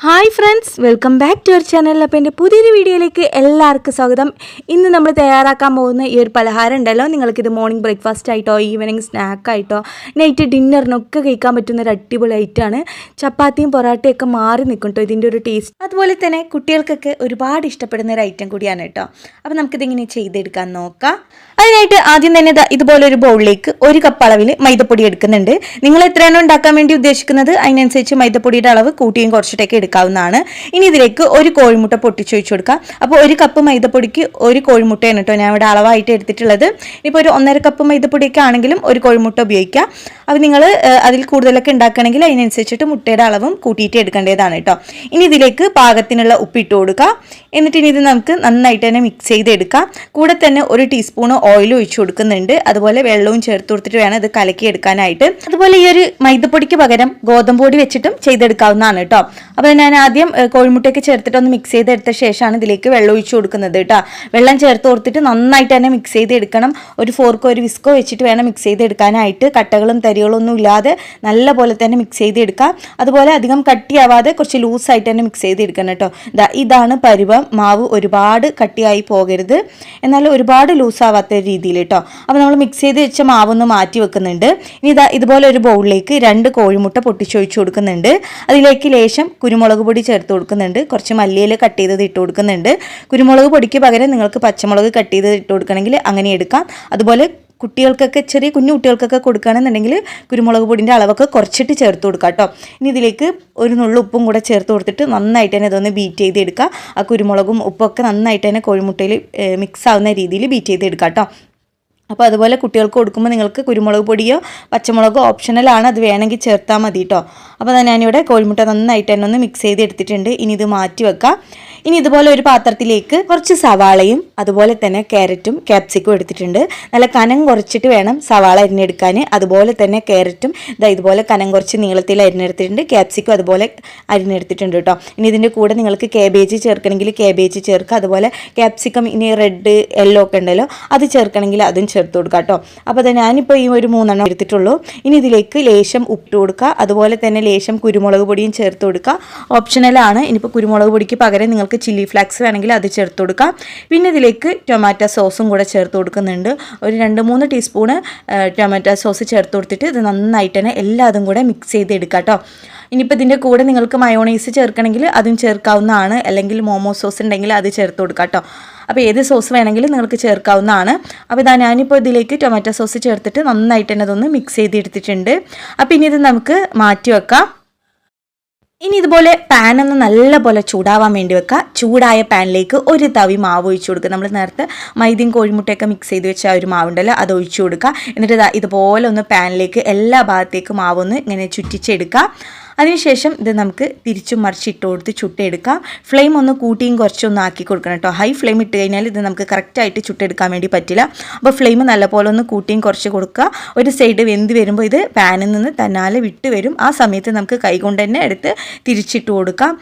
Hi friends, welcome back to our channel. അപ്പോൾ എൻ്റെ പുതിയൊരു വീഡിയോയിലേക്ക് എല്ലാവർക്കും സ്വാഗതം. ഇന്ന് നമ്മൾ തയ്യാറാക്കാൻ പോകുന്ന ഈ ഒരു പലഹാരം ഉണ്ടല്ലോ, നിങ്ങൾക്കിത് മോർണിംഗ് ബ്രേക്ക്ഫാസ്റ്റ് ആയിട്ടോ ഈവനിങ് സ്നാക്കായിട്ടോ നൈറ്റ് ഡിന്നറിനൊക്കെ കഴിക്കാൻ പറ്റുന്ന ഒരു അടിപൊളി ഐറ്റമാണ്. ചപ്പാത്തിയും പൊറാട്ടയൊക്കെ മാറി നിൽക്കും കേട്ടോ ഇതിൻ്റെ ഒരു ടേസ്റ്റ്. അതുപോലെ തന്നെ കുട്ടികൾക്കൊക്കെ ഒരുപാട് ഇഷ്ടപ്പെടുന്ന ഒരു ഐറ്റം കൂടിയാണ് കേട്ടോ. അപ്പോൾ നമുക്കിതെങ്ങനെ ചെയ്തെടുക്കാൻ നോക്കാം. അതിനായിട്ട് ആദ്യം തന്നെ ഇതുപോലെ ഒരു ബൗളിലേക്ക് 1 കപ്പ് അളവിൽ മൈദപ്പൊടി എടുക്കുന്നുണ്ട്. നിങ്ങൾ എത്രയാണോ ഉണ്ടാക്കാൻ വേണ്ടി ഉദ്ദേശിക്കുന്നത് അതിനനുസരിച്ച് മൈദപ്പൊടിയുടെ അളവ് കൂട്ടിയും കുറച്ചിട്ടൊക്കെ എടുക്കാവുന്നതാണ്. ഇനി ഇതിലേക്ക് 1 കോഴിമുട്ട പൊട്ടിച്ചൊഴിച്ചു കൊടുക്കാം. അപ്പോൾ 1 കപ്പ് മൈദപ്പൊടിക്ക് 1 കോഴിമുട്ടയാണ് കേട്ടോ ഞാൻ ഇവിടെ അളവായിട്ട് എടുത്തിട്ടുള്ളത്. ഇപ്പോൾ ഒരു 1.5 കപ്പ് മൈദപ്പൊടിയൊക്കെ ആണെങ്കിലും 1 കോഴിമുട്ട ഉപയോഗിക്കാം. അപ്പോൾ നിങ്ങൾ അതിൽ കൂടുതലൊക്കെ ഉണ്ടാക്കുകയാണെങ്കിൽ അതിനനുസരിച്ചിട്ട് മുട്ടയുടെ അളവും കൂട്ടിയിട്ട് എടുക്കേണ്ടതാണ് കേട്ടോ. ഇനി ഇതിലേക്ക് പാകത്തിനുള്ള ഉപ്പിട്ട് കൊടുക്കുക. എന്നിട്ട് ഇനി ഇത് നമുക്ക് നന്നായിട്ട് തന്നെ മിക്സ് ചെയ്തെടുക്കാം. കൂടെ തന്നെ 1 ടീസ്പൂൺ ഓയിൽ ഒഴിച്ചു കൊടുക്കുന്നുണ്ട്. അതുപോലെ വെള്ളവും ചേർത്ത് കൊടുത്തിട്ട് വേണം ഇത് കലക്കി എടുക്കാനായിട്ട്. അതുപോലെ ഈ ഒരു മൈദപ്പൊടിക്ക് പകരം ഗോതമ്പ് പൊടി വെച്ചിട്ടും ചെയ്തെടുക്കാവുന്നതാണ് കേട്ടോ. അപ്പോൾ ഞാൻ ആദ്യം കോഴിമുട്ടയൊക്കെ ചേർത്തിട്ട് ഒന്ന് മിക്സ് ചെയ്തെടുത്ത ശേഷമാണ് ഇതിലേക്ക് വെള്ളം ഒഴിച്ചു കൊടുക്കുന്നത് കേട്ടോ. വെള്ളം ചേർത്ത് കൊടുത്തിട്ട് നന്നായിട്ട് തന്നെ മിക്സ് ചെയ്തെടുക്കണം. ഒരു ഫോർക്കോ ഒരു വിസ്കോ വെച്ചിട്ട് വേണം മിക്സ് ചെയ്തെടുക്കാനായിട്ട്. കട്ടകളും തരികളൊന്നും ഇല്ലാതെ നല്ല പോലെ തന്നെ മിക്സ് ചെയ്തെടുക്കാം. അതുപോലെ അധികം കട്ടിയാവാതെ കുറച്ച് ലൂസായിട്ട് തന്നെ മിക്സ് ചെയ്തെടുക്കണം കേട്ടോ. ഇതാണ് പരുവം. മാവ് ഒരുപാട് കട്ടിയായി പോകരുത്, എന്നാൽ ഒരുപാട് ലൂസാവാത്ത രീതിയിൽ കേട്ടോ. അപ്പോൾ നമ്മൾ മിക്സ് ചെയ്ത് വെച്ച മാവൊന്ന് മാറ്റി വെക്കുന്നുണ്ട്. ഇനി ഇതുപോലെ ഒരു ബൗളിലേക്ക് 2 കോഴിമുട്ട പൊട്ടിച്ചൊഴിച്ചു കൊടുക്കുന്നുണ്ട്. അതിലേക്ക് ലേശം കുരുമുളക് പൊടി ചേർത്ത് കൊടുക്കുന്നുണ്ട്. കുറച്ച് മല്ലിയില കട്ട് ചെയ്തത് ഇട്ട് കൊടുക്കുന്നുണ്ട്. കുരുമുളക് പൊടിക്ക് പകരം നിങ്ങൾക്ക് പച്ചമുളക് കട്ട് ചെയ്ത് ഇട്ട് കൊടുക്കണമെങ്കിൽ അങ്ങനെ എടുക്കാം. അതുപോലെ കുട്ടികൾക്കൊക്കെ ചെറിയ കുഞ്ഞു കുട്ടികൾക്കൊക്കെ കൊടുക്കുകയാണെന്നുണ്ടെങ്കിൽ കുരുമുളക് പൊടിൻ്റെ അളവൊക്കെ കുറച്ചിട്ട് ചേർത്ത് കൊടുക്കുക കേട്ടോ. ഇനി ഇതിലേക്ക് ഒരു നുള്ളു ഉപ്പും കൂടെ ചേർത്ത് കൊടുത്തിട്ട് നന്നായിട്ട് തന്നെ ഇതൊന്ന് ബീറ്റ് ചെയ്തെടുക്കുക. ആ കുരുമുളകും ഉപ്പൊക്കെ നന്നായിട്ട് തന്നെ കോഴിമുട്ടയിൽ മിക്സ് ആവുന്ന രീതിയിൽ ബീറ്റ് ചെയ്തെടുക്കുക കേട്ടോ. അപ്പോൾ അതുപോലെ കുട്ടികൾക്ക് കൊടുക്കുമ്പോൾ നിങ്ങൾക്ക് കുരുമുളക് പൊടിയോ പച്ചമുളകോ ഓപ്ഷണലാണ്, അത് വേണമെങ്കിൽ ചേർത്താൽ മതി കേട്ടോ. അപ്പോൾ ഞാനിവിടെ കോഴിമുട്ട നന്നായിട്ട് തന്നെ ഒന്ന് മിക്സ് ചെയ്ത് എടുത്തിട്ടുണ്ട്. ഇനി ഇത് മാറ്റി വെക്കാം. ഇനി ഇതുപോലെ ഒരു പാത്രത്തിലേക്ക് കുറച്ച് സവാളയും അതുപോലെ തന്നെ ക്യാരറ്റും ക്യാപ്സിക്കും എടുത്തിട്ടുണ്ട്. നല്ല കനം കുറച്ചിട്ട് വേണം സവാള അരിഞ്ഞെടുക്കാൻ. അതുപോലെ തന്നെ ക്യാരറ്റും ഇതുപോലെ കനം കുറച്ച് നീളത്തിൽ അരിഞ്ഞെടുത്തിട്ടുണ്ട്. ക്യാപ്സിക്കും അതുപോലെ അരിഞ്ഞെടുത്തിട്ടുണ്ട് കേട്ടോ. ഇനി ഇതിൻ്റെ കൂടെ നിങ്ങൾക്ക് കാബേജ് ചേർക്കണമെങ്കിൽ കാബേജ് ചേർക്കുക. അതുപോലെ ക്യാപ്സിക്കം ഇനി റെഡ് യെല്ലോ ഒക്കെ ഉണ്ടല്ലോ, അത് ചേർക്കണമെങ്കിൽ അതും ചേർത്ത് കൊടുക്കുക കേട്ടോ. അപ്പോൾ ഞാനിപ്പോൾ ഈ ഒരു 3 എണ്ണം എടുത്തിട്ടുള്ളൂ. ഇനി ഇതിലേക്ക് ലേശം ഉപ്പിട്ട് കൊടുക്കുക. അതുപോലെ തന്നെ ലേശം കുരുമുളക് പൊടിയും ചേർത്ത് കൊടുക്കുക. ഓപ്ഷണലാണ്. ഇനിയിപ്പോൾ കുരുമുളക് പൊടിക്ക് പകരം നിങ്ങൾക്ക് ചില്ലി ഫ്ലാക്സ് വേണമെങ്കിൽ അത് ചേർത്ത് കൊടുക്കാം. പിന്നെ ഇതിലേക്ക് ടൊമാറ്റോ സോസും കൂടെ ചേർത്ത് കൊടുക്കുന്നുണ്ട്. ഒരു 2-3 ടീസ്പൂണ് ടൊമാറ്റോ സോസ് ചേർത്ത് കൊടുത്തിട്ട് ഇത് നന്നായിട്ട് തന്നെ എല്ലാതും കൂടെ മിക്സ് ചെയ്തെടുക്കാം കേട്ടോ. ഇനിയിപ്പോൾ ഇതിൻ്റെ കൂടെ നിങ്ങൾക്ക് മയോണൈസ് ചേർക്കണമെങ്കിൽ അതും ചേർക്കാവുന്നതാണ്. അല്ലെങ്കിൽ മോമോ സോസ് ഉണ്ടെങ്കിൽ അത് ചേർത്ത് കൊടുക്കാം കേട്ടോ. അപ്പോൾ ഏത് സോസ് വേണമെങ്കിലും നിങ്ങൾക്ക് ചേർക്കാവുന്നതാണ്. അപ്പോൾ ഞാനിപ്പോൾ ഇതിലേക്ക് ടൊമാറ്റോ സോസ് ചേർത്തിട്ട് നന്നായിട്ട് തന്നെ അതൊന്ന് മിക്സ് ചെയ്തെടുത്തിട്ടുണ്ട്. അപ്പോൾ ഇനി ഇത് നമുക്ക് മാറ്റി വെക്കാം. ഇനി ഇതുപോലെ പാൻ ഒന്ന് നല്ലപോലെ ചൂടാവാൻ വേണ്ടി വെക്കുക. ചൂടായ പാനിലേക്ക് 1 തവി മാവ് ഒഴിച്ചു കൊടുക്കുക. നമ്മൾ നേരത്തെ മൈദയും കോഴിമുട്ടയൊക്കെ മിക്സ് ചെയ്ത് വെച്ച ഒരു മാവുണ്ടല്ലോ, അത് ഒഴിച്ചു കൊടുക്കുക. എന്നിട്ട് ഇതുപോലെ ഒന്ന് പാനിലേക്ക് എല്ലാ ഭാഗത്തേക്കും മാവൊന്ന് ഇങ്ങനെ ചുറ്റിച്ചെടുക്കുക. അതിനുശേഷം ഇത് നമുക്ക് തിരിച്ചും മറിച്ചിട്ട് കൊടുത്ത് ചുട്ടെടുക്കാം. ഫ്ലെയിം ഒന്ന് കൂട്ടിയും കുറച്ചൊന്നും ആക്കി കൊടുക്കണം കേട്ടോ. ഹൈ ഫ്ലെയിം ഇട്ട് കഴിഞ്ഞാൽ ഇത് നമുക്ക് കറക്റ്റായിട്ട് ചുട്ടെടുക്കാൻ വേണ്ടി പറ്റില്ല. അപ്പോൾ ഫ്ലെയിം നല്ലപോലെ ഒന്ന് കൂട്ടിയും കുറച്ച് കൊടുക്കുക. ഒരു സൈഡ് വെന്ത് വരുമ്പോൾ ഇത് പാനിൽ നിന്ന് തന്നാലെ വിട്ട് വരും. ആ സമയത്ത് നമുക്ക് കൈകൊണ്ട് തന്നെ എടുത്ത് തിരിച്ചിട്ട് കൊടുക്കാം.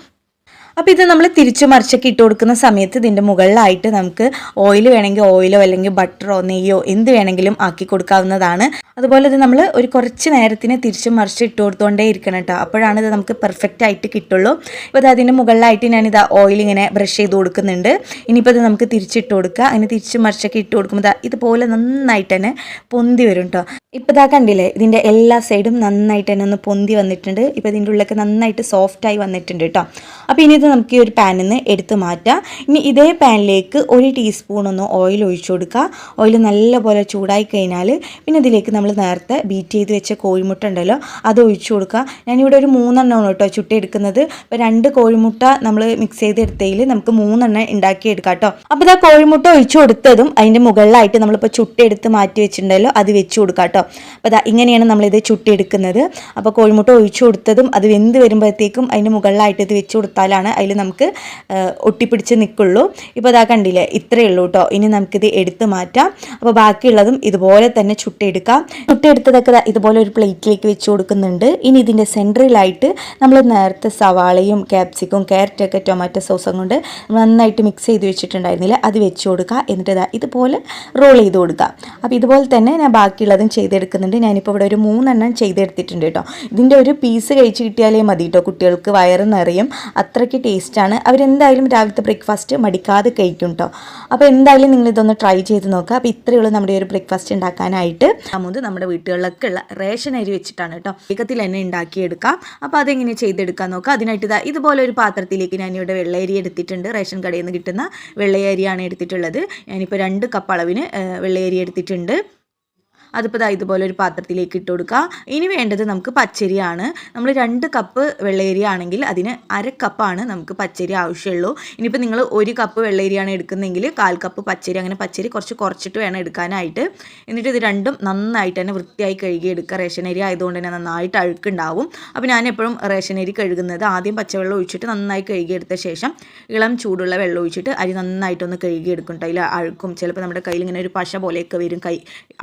അപ്പോൾ ഇത് നമ്മൾ തിരിച്ചു മറിച്ചൊക്കെ ഇട്ട് കൊടുക്കുന്ന സമയത്ത് ഇതിൻ്റെ മുകളിലായിട്ട് നമുക്ക് ഓയിൽ വേണമെങ്കിൽ ഓയിലോ അല്ലെങ്കിൽ ബട്ടറോ നെയ്യോ എന്ത് വേണമെങ്കിലും ആക്കി കൊടുക്കാവുന്നതാണ്. അതുപോലെ ഇത് നമ്മൾ ഒരു കുറച്ച് നേരത്തിന് തിരിച്ചു മറിച്ച് ഇട്ട് കൊടുത്തുകൊണ്ടേ ഇരിക്കണം കേട്ടോ. അപ്പോഴാണ് ഇത് നമുക്ക് പെർഫെക്റ്റ് ആയിട്ട് കിട്ടുള്ളൂ. ഇപ്പോൾ അതിൻ്റെ മുകളിലായിട്ട് ഞാനിത് ഓയിൽ ഇങ്ങനെ ബ്രഷ് ചെയ്ത് കൊടുക്കുന്നുണ്ട്. ഇനിയിപ്പോൾ ഇത് നമുക്ക് തിരിച്ചിട്ട് കൊടുക്കുക. അതിന് തിരിച്ചു മറിച്ചൊക്കെ ഇട്ട് കൊടുക്കുമ്പോൾ ഇതുപോലെ നന്നായിട്ട് തന്നെ പൊന്തി വരും കേട്ടോ. ഇപ്പോൾ കണ്ടില്ലേ, ഇതിൻ്റെ എല്ലാ സൈഡും നന്നായിട്ട് തന്നെ ഒന്ന് പൊന്തി വന്നിട്ടുണ്ട്. ഇപ്പോൾ ഇതിൻ്റെ ഉള്ളിലൊക്കെ നന്നായിട്ട് സോഫ്റ്റായി വന്നിട്ടുണ്ട് കേട്ടോ. അപ്പോൾ ഇനി ഇത് നമുക്ക് ഈ ഒരു പാനിൽ നിന്ന് എടുത്ത് മാറ്റാം. ഇനി ഇതേ പാനിലേക്ക് 1 ടീസ്പൂൺ ഒന്ന് ഓയിൽ ഒഴിച്ചു കൊടുക്കുക. ഓയിൽ നല്ലപോലെ ചൂടായി കഴിഞ്ഞാൽ പിന്നെ ഇതിലേക്ക് നമ്മൾ നേരത്തെ ബീറ്റ് ചെയ്ത് വെച്ച കോഴിമുട്ട ഉണ്ടല്ലോ, അത് ഒഴിച്ചു കൊടുക്കുക. ഞാനിവിടെ ഒരു 3 എണ്ണമാണ് കേട്ടോ ചുട്ടെടുക്കുന്നത്. അപ്പോൾ 2 കോഴിമുട്ട നമ്മൾ മിക്സ് ചെയ്തെടുത്തതിൽ നമുക്ക് 3 എണ്ണം ഉണ്ടാക്കിയെടുക്കാം കേട്ടോ. അപ്പോൾ കോഴിമുട്ട ഒഴിച്ചു കൊടുത്തതും അതിൻ്റെ മുകളിലായിട്ട് നമ്മളിപ്പോൾ ചുട്ടെടുത്ത് മാറ്റി വെച്ചിട്ടുണ്ടല്ലോ, അത് വെച്ച് കൊടുക്കാം കേട്ടോ. അപ്പോൾ ഇങ്ങനെയാണ് നമ്മളിത് ചുട്ടെടുക്കുന്നത്. അപ്പോൾ കോഴിമുട്ട ഒഴിച്ചു കൊടുത്തതും അത് വെന്ത് വരുമ്പോഴത്തേക്കും അതിൻ്റെ മുകളിലായിട്ട് ഇത് വെച്ച് കൊടുത്താലാണ് അതിൽ നമുക്ക് ഒട്ടിപ്പിടിച്ച് നിൽക്കുള്ളൂ. ഇപ്പോൾ അതാ കണ്ടില്ലേ, ഇത്രയേ ഉള്ളൂ കേട്ടോ. ഇനി നമുക്കിത് എടുത്ത് മാറ്റാം. അപ്പോൾ ബാക്കിയുള്ളതും ഇതുപോലെ തന്നെ ചുട്ടെടുക്കാം. ചുട്ടെടുത്തതൊക്കെ ഇതുപോലെ ഒരു പ്ലേറ്റിലേക്ക് വെച്ച് കൊടുക്കുന്നുണ്ട്. ഇനി ഇതിൻ്റെ സെൻറ്ററിലായിട്ട് നമ്മൾ നേരത്തെ സവാളയും ക്യാപ്സിക്കും ക്യാരറ്റൊക്കെ ടൊമാറ്റോ സോസും കൊണ്ട് നന്നായിട്ട് മിക്സ് ചെയ്ത് വെച്ചിട്ടുണ്ടായിരുന്നില്ല, അത് വെച്ച് കൊടുക്കുക. എന്നിട്ട് ഇതുപോലെ റോൾ ചെയ്ത് കൊടുക്കുക. അപ്പോൾ ഇതുപോലെ തന്നെ ഞാൻ ബാക്കിയുള്ളതും ചെയ്തെടുക്കുന്നുണ്ട്. ഞാനിപ്പോൾ ഇവിടെ ഒരു 3 എണ്ണം ചെയ്തെടുത്തിട്ടുണ്ട് കേട്ടോ. ഇതിൻ്റെ ഒരു പീസ് കഴിച്ച് കിട്ടിയാലേ മതി കേട്ടോ, കുട്ടികൾക്ക് വയറ് നിറയും, അത്രയ്ക്ക് ടേസ്റ്റാണ്. അവരെന്തായാലും രാവിലത്തെ ബ്രേക്ക്ഫാസ്റ്റ് മടിക്കാതെ കഴിക്കും കേട്ടോ. അപ്പോൾ എന്തായാലും നിങ്ങളിതൊന്ന് ട്രൈ ചെയ്ത് നോക്കുക. അപ്പോൾ ഇത്രയേ ഉള്ളൂ നമ്മുടെ ഒരു ബ്രേക്ക്ഫാസ്റ്റ് ഉണ്ടാക്കാനായിട്ട്. നമ്മുടെ വീട്ടുകളിലൊക്കെ ഉള്ള റേഷൻ അരി വെച്ചിട്ടാണ് കേട്ടോ വേഗത്തിൽ തന്നെ ഉണ്ടാക്കിയെടുക്കാം. അപ്പോൾ അതെങ്ങനെ ചെയ്തെടുക്കാൻ നോക്കാം. അതിനായിട്ട് ഇതുപോലെ ഒരു പാത്രത്തിലേക്ക് ഞാനിവിടെ വെള്ളയരി എടുത്തിട്ടുണ്ട്. റേഷൻ കടയിൽ നിന്ന് കിട്ടുന്ന വെള്ളയരിയാണ് എടുത്തിട്ടുള്ളത്. ഞാനിപ്പോൾ 2 കപ്പ് അളവിന് വെള്ളയരി എടുത്തിട്ടുണ്ട്. അതിപ്പോൾ ഇതുപോലെ ഒരു പാത്രത്തിലേക്ക് ഇട്ട് കൊടുക്കുക. ഇനി വേണ്ടത് നമുക്ക് പച്ചരിയാണ്. നമ്മൾ 2 കപ്പ് വെള്ളയരി ആണെങ്കിൽ അതിന് 1/2 കപ്പാണ് നമുക്ക് പച്ചരി ആവശ്യമുള്ളൂ. ഇനിയിപ്പോൾ നിങ്ങൾ 1 കപ്പ് വെള്ളയരിയാണ് എടുക്കുന്നതെങ്കിൽ 1/4 കപ്പ് പച്ചരി, അങ്ങനെ പച്ചരി കുറച്ചിട്ട് വേണം എടുക്കാനായിട്ട്. എന്നിട്ട് ഇത് രണ്ടും നന്നായിട്ട് തന്നെ വൃത്തിയായി കഴുകിയെടുക്കുക. റേഷൻ അരി ആയതുകൊണ്ട് തന്നെ നന്നായിട്ട് അഴുക്കുണ്ടാവും. അപ്പോൾ ഞാൻ എപ്പോഴും റേഷൻ അരി കഴുകുന്നത് ആദ്യം പച്ചവെള്ളം ഒഴിച്ചിട്ട് നന്നായി കഴുകിയെടുത്ത ശേഷം ഇളം ചൂടുള്ള വെള്ളം ഒഴിച്ചിട്ട് അരി നന്നായിട്ടൊന്ന് കഴുകിയെടുക്കും. അതിൽ അഴുക്കും ചിലപ്പോൾ നമ്മുടെ കയ്യിൽ ഇങ്ങനെ ഒരു പശ പോലെയൊക്കെ വരും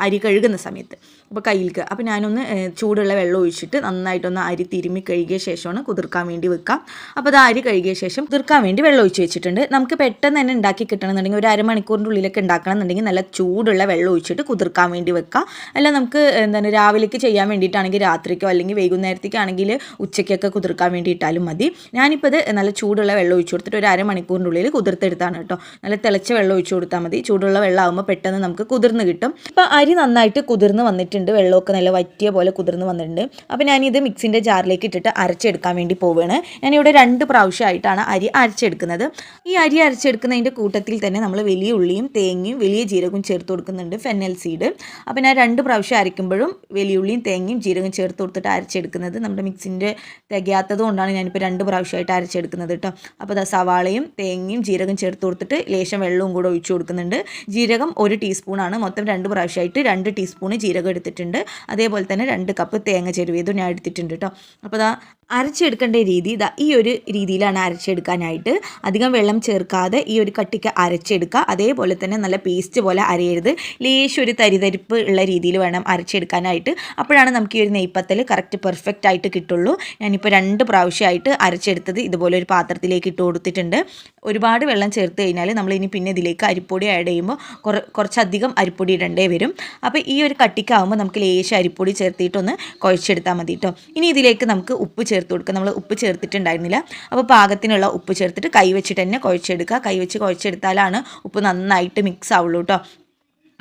അരി കഴുകുന്ന സമയത്ത്. അപ്പോൾ കയ്യിലേക്ക് അപ്പോൾ ഞാനൊന്ന് ചൂടുള്ള വെള്ളം ഒഴിച്ചിട്ട് നന്നായിട്ടൊന്ന് അരി തിരുമ്മി കഴുകിയ ശേഷമാണ് കുതിർക്കാൻ വേണ്ടി വെക്കാം. അപ്പോൾ അത് അരി കഴുകിയ ശേഷം കുതിർക്കാൻ വേണ്ടി വെള്ളം ഒഴിച്ച് വെച്ചിട്ടുണ്ട്. നമുക്ക് പെട്ടെന്ന് തന്നെ ഉണ്ടാക്കി കിട്ടണമെന്നുണ്ടെങ്കിൽ ഒരു അരമണിക്കൂറിൻ്റെ ഉള്ളിലൊക്കെ ഉണ്ടാക്കണം എന്നുണ്ടെങ്കിൽ നല്ല ചൂടുള്ള വെള്ളം ഒഴിച്ചിട്ട് കുതിർക്കാൻ വേണ്ടി വെക്കാം. അല്ല നമുക്ക് രാവിലേക്ക് ചെയ്യാൻ വേണ്ടിയിട്ടാണെങ്കിൽ രാത്രിക്കോ അല്ലെങ്കിൽ വൈകുന്നേരത്തേക്കാണെങ്കിൽ ഉച്ചയ്ക്കൊക്കെ കുതിർക്കാൻ വേണ്ടിയിട്ടാലും മതി. ഞാനിപ്പോൾ ഇത് നല്ല ചൂടുള്ള വെള്ളം ഒഴിച്ച് കൊടുത്തിട്ട് ഒരു അരമണിക്കൂറിൻ്റെ ഉള്ളിൽ കുതിർത്തെടുത്താണ് കേട്ടോ. നല്ല തിളച്ച വെള്ളം ഒഴിച്ച് കൊടുത്താൽ മതി. ചൂടുള്ള വെള്ളം ആകുമ്പോൾ പെട്ടെന്ന് നമുക്ക് കുതിർന്ന് കിട്ടും. അപ്പോൾ അരി നന്നായിട്ട് കുതിർന്ന് വന്നിട്ടുണ്ട്. വെള്ളമൊക്കെ നല്ല വറ്റിയ പോലെ കുതിർന്ന് വന്നിട്ടുണ്ട്. അപ്പോൾ ഞാനിത് മിക്സിൻ്റെ ജാറിലേക്ക് ഇട്ടിട്ട് അരച്ചെടുക്കാൻ വേണ്ടി പോവുകയാണ്. ഞാനിവിടെ 2 പ്രാവശ്യമായിട്ടാണ് അരി അരച്ചെടുക്കുന്നത്. ഈ അരി അരച്ചെടുക്കുന്നതിൻ്റെ കൂട്ടത്തിൽ തന്നെ നമ്മൾ വലിയ ഉള്ളിയും തേങ്ങയും വലിയ ജീരകവും ചേർത്ത് കൊടുക്കുന്നുണ്ട്, ഫെന്നൽ സീഡ്. അപ്പോൾ ഞാൻ 2 പ്രാവശ്യം അരയ്ക്കുമ്പോഴും വലിയ ഉള്ളിയും തേങ്ങയും ജീരകവും ചേർത്ത് കൊടുത്തിട്ട് അരച്ചെടുക്കുന്നത്. നമ്മുടെ മിക്സിൻ്റെ തികയാത്തത് കൊണ്ടാണ് ഞാനിപ്പോൾ 2 പ്രാവശ്യമായിട്ട് അരച്ചെടുക്കുന്നത് കേട്ടോ. അപ്പോൾ സവാളയും തേങ്ങയും ജീരകം ചേർത്ത് കൊടുത്തിട്ട് ലേശം വെള്ളവും കൂടെ ഒഴിച്ചു കൊടുക്കുന്നുണ്ട്. ജീരകം 1 ടീസ്പൂണാണ്. മൊത്തം 2 പ്രാവശ്യമായിട്ട് 2 ടീസ്പൂൺ ജീരകം എടുത്തിട്ടുണ്ട്. അതേപോലെ തന്നെ 2 കപ്പ് തേങ്ങ ചെരുവിയതും ഞാൻ എടുത്തിട്ടുണ്ട് കേട്ടോ. അപ്പോൾ അരച്ചെടുക്കേണ്ട രീതി ഈ ഒരു രീതിയിലാണ് അരച്ചെടുക്കാനായിട്ട്. അധികം വെള്ളം ചേർക്കാതെ ഈ ഒരു കട്ടിക്ക് അരച്ചെടുക്കുക. അതേപോലെ തന്നെ നല്ല പേസ്റ്റ് പോലെ അരയരുത്, ലേശം ഒരു തരിതരിപ്പ് ഉള്ള രീതിയിൽ വേണം അരച്ചെടുക്കാനായിട്ട്. അപ്പോഴാണ് നമുക്ക് ഈ ഒരു നെയ്പ്പത്തൽ കറക്റ്റ് പെർഫെക്റ്റ് ആയിട്ട് കിട്ടുള്ളൂ. ഞാനിപ്പോൾ 2 പ്രാവശ്യമായിട്ട് അരച്ചെടുത്തത് ഇതുപോലെ ഒരു പാത്രത്തിലേക്ക് ഇട്ട് കൊടുത്തിട്ടുണ്ട്. ഒരുപാട് വെള്ളം ചേർത്ത് കഴിഞ്ഞാൽ നമ്മൾ ഇനി പിന്നെ ഇതിലേക്ക് അരിപ്പൊടി ആഡ് ചെയ്യുമ്പോൾ കുറച്ചധികം അരിപ്പൊടി ഇടേണ്ടേ വരും. അപ്പോൾ ഈ ഒരു കട്ടിക്കാവുമ്പോൾ നമുക്ക് ലേശം അരിപ്പൊടി ചേർത്തിട്ടൊന്ന് കുഴച്ചെടുത്താൽ മതി കേട്ടോ. ഇനി ഇതിലേക്ക് നമുക്ക് ഉപ്പ് ചേർത്ത് കൊടുക്കുക. നമ്മൾ ഉപ്പ് ചേർത്തിട്ടുണ്ടായിരുന്നില്ല. അപ്പോൾ പാകത്തിനുള്ള ഉപ്പ് ചേർത്തിട്ട് കൈ വെച്ചിട്ട് തന്നെ കുഴച്ചെടുക്കുക. കൈ വെച്ച് കുഴച്ചെടുത്താലാണ് ഉപ്പ് നന്നായിട്ട് മിക്സ് ആവുള്ളൂ കേട്ടോ.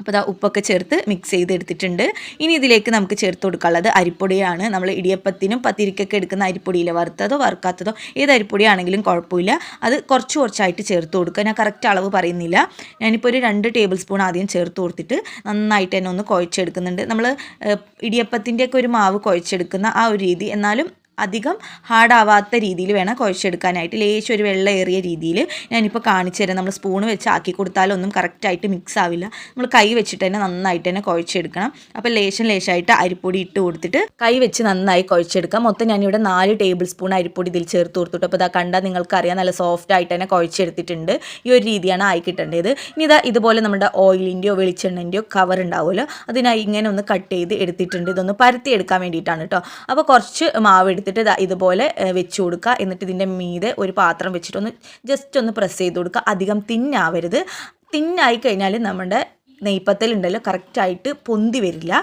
അപ്പോൾ ഉപ്പൊക്കെ ചേർത്ത് മിക്സ് ചെയ്തെടുത്തിട്ടുണ്ട്. ഇനി ഇതിലേക്ക് നമുക്ക് ചേർത്ത് കൊടുക്കാനുള്ളത് അരിപ്പൊടിയാണ്. നമ്മൾ ഇടിയപ്പത്തിനും പത്തിരിക്കൊക്കെ എടുക്കുന്ന അരിപ്പൊടിയില്ല, വറുത്തതോ വറുക്കാത്തതോ ഏത് അരിപ്പൊടിയാണെങ്കിലും കുഴപ്പമില്ല. അത് കുറച്ചായിട്ട് ചേർത്ത് കൊടുക്കുക. ഞാൻ കറക്റ്റ് അളവ് പറയുന്നില്ല. ഞാനിപ്പോൾ ഒരു 2 ടേബിൾ സ്പൂൺ ആദ്യം ചേർത്ത് കൊടുത്തിട്ട് നന്നായിട്ട് തന്നെ ഒന്ന് കുഴച്ചെടുക്കുന്നുണ്ട്. നമ്മൾ ഇടിയപ്പത്തിൻ്റെയൊക്കെ ഒരു മാവ് കുഴച്ചെടുക്കുന്ന ആ ഒരു രീതി, എന്നാലും അധികം ഹാർഡാവാത്ത രീതിയിൽ വേണം കുഴച്ചെടുക്കാനായിട്ട്. ലേശം ഒരു വെള്ളമേറിയ രീതിയിൽ ഞാനിപ്പോൾ കാണിച്ചു തരാം. നമ്മൾ സ്പൂണ് വെച്ച് ആക്കി കൊടുത്താലൊന്നും കറക്റ്റായിട്ട് മിക്സ് ആവില്ല. നമ്മൾ കൈ വെച്ചിട്ട് തന്നെ നന്നായിട്ട് തന്നെ കുഴച്ചെടുക്കണം. അപ്പോൾ ലേശമായിട്ട് അരിപ്പൊടി ഇട്ട് കൊടുത്തിട്ട് കൈ വെച്ച് നന്നായി കുഴച്ചെടുക്കാം. മൊത്തം ഞാനിവിടെ 4 ടേബിൾ സ്പൂൺ അരിപ്പൊടി ഇതിൽ ചേർത്ത് കൊടുത്തിട്ട് അപ്പോൾ കണ്ടാൽ നിങ്ങൾക്കറിയാം നല്ല സോഫ്റ്റ് ആയിട്ട് തന്നെ കുഴച്ചെടുത്തിട്ടുണ്ട്. ഈ ഒരു രീതിയാണ് ആയി കിട്ടേണ്ടത്. ഇനി ഇതുപോലെ നമ്മുടെ ഓയിലിൻ്റെയോ വെളിച്ചെണ്ണൻ്റെയോ കവർ ഉണ്ടാവുമല്ലോ, അതിനായി ഇങ്ങനെ ഒന്ന് കട്ട് ചെയ്ത് എടുത്തിട്ടുണ്ട്. ഇതൊന്ന് പരത്തി എടുക്കാൻ വേണ്ടിയിട്ടാണ് കേട്ടോ. അപ്പോൾ കുറച്ച് മാവ് എടുത്തിട്ട് ഇതുപോലെ വെച്ച് കൊടുക്കുക. എന്നിട്ട് ഇതിൻ്റെ മീതെ ഒരു പാത്രം വെച്ചിട്ടൊന്ന് ജസ്റ്റ് ഒന്ന് പ്രസ് ചെയ്ത് കൊടുക്കുക. അധികം തിന്നാവരുത്. തിന്നായി കഴിഞ്ഞാൽ നമ്മുടെ നെയ്പ്പത്തലുണ്ടല്ലോ കറക്റ്റായിട്ട് പൊന്തി വരില്ല.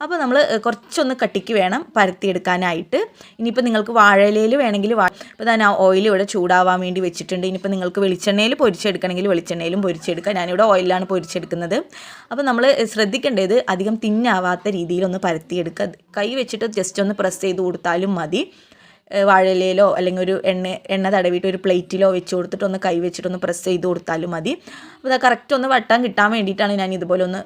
അപ്പോൾ നമ്മൾ കുറച്ചൊന്ന് കട്ടിക്ക് വേണം പരത്തിയെടുക്കാനായിട്ട്. ഇനിയിപ്പോൾ നിങ്ങൾക്ക് വാഴയിലയിൽ വേണമെങ്കിൽ ഇപ്പോൾ ഞാൻ ഓയിൽ ഇവിടെ ചൂടാവാൻ വേണ്ടി വെച്ചിട്ടുണ്ട്. ഇനിയിപ്പോൾ നിങ്ങൾക്ക് വെളിച്ചെണ്ണയിൽ പൊരിച്ചെടുക്കണമെങ്കിൽ വെളിച്ചെണ്ണയിലും പൊരിച്ചെടുക്കുക. ഞാനിവിടെ ഓയിലാണ് പൊരിച്ചെടുക്കുന്നത്. അപ്പോൾ നമ്മൾ ശ്രദ്ധിക്കേണ്ടത് അധികം തിന്നാവാത്ത രീതിയിലൊന്ന് പരത്തിയെടുക്കുക. കൈ വെച്ചിട്ട് ജസ്റ്റ് ഒന്ന് പ്രസ് ചെയ്ത് കൊടുത്താലും മതി. വാഴയിലയിലോ അല്ലെങ്കിൽ ഒരു എണ്ണ തടവിയിട്ട് ഒരു പ്ലേറ്റിലോ വെച്ച് കൊടുത്തിട്ട് ഒന്ന് കൈ വെച്ചിട്ടൊന്ന് പ്രസ് ചെയ്ത് കൊടുത്താലും മതി. അപ്പോൾ കറക്റ്റ് ഒന്ന് വട്ടം കിട്ടാൻ വേണ്ടിയിട്ടാണ് ഞാൻ ഇതുപോലെ ഒന്ന്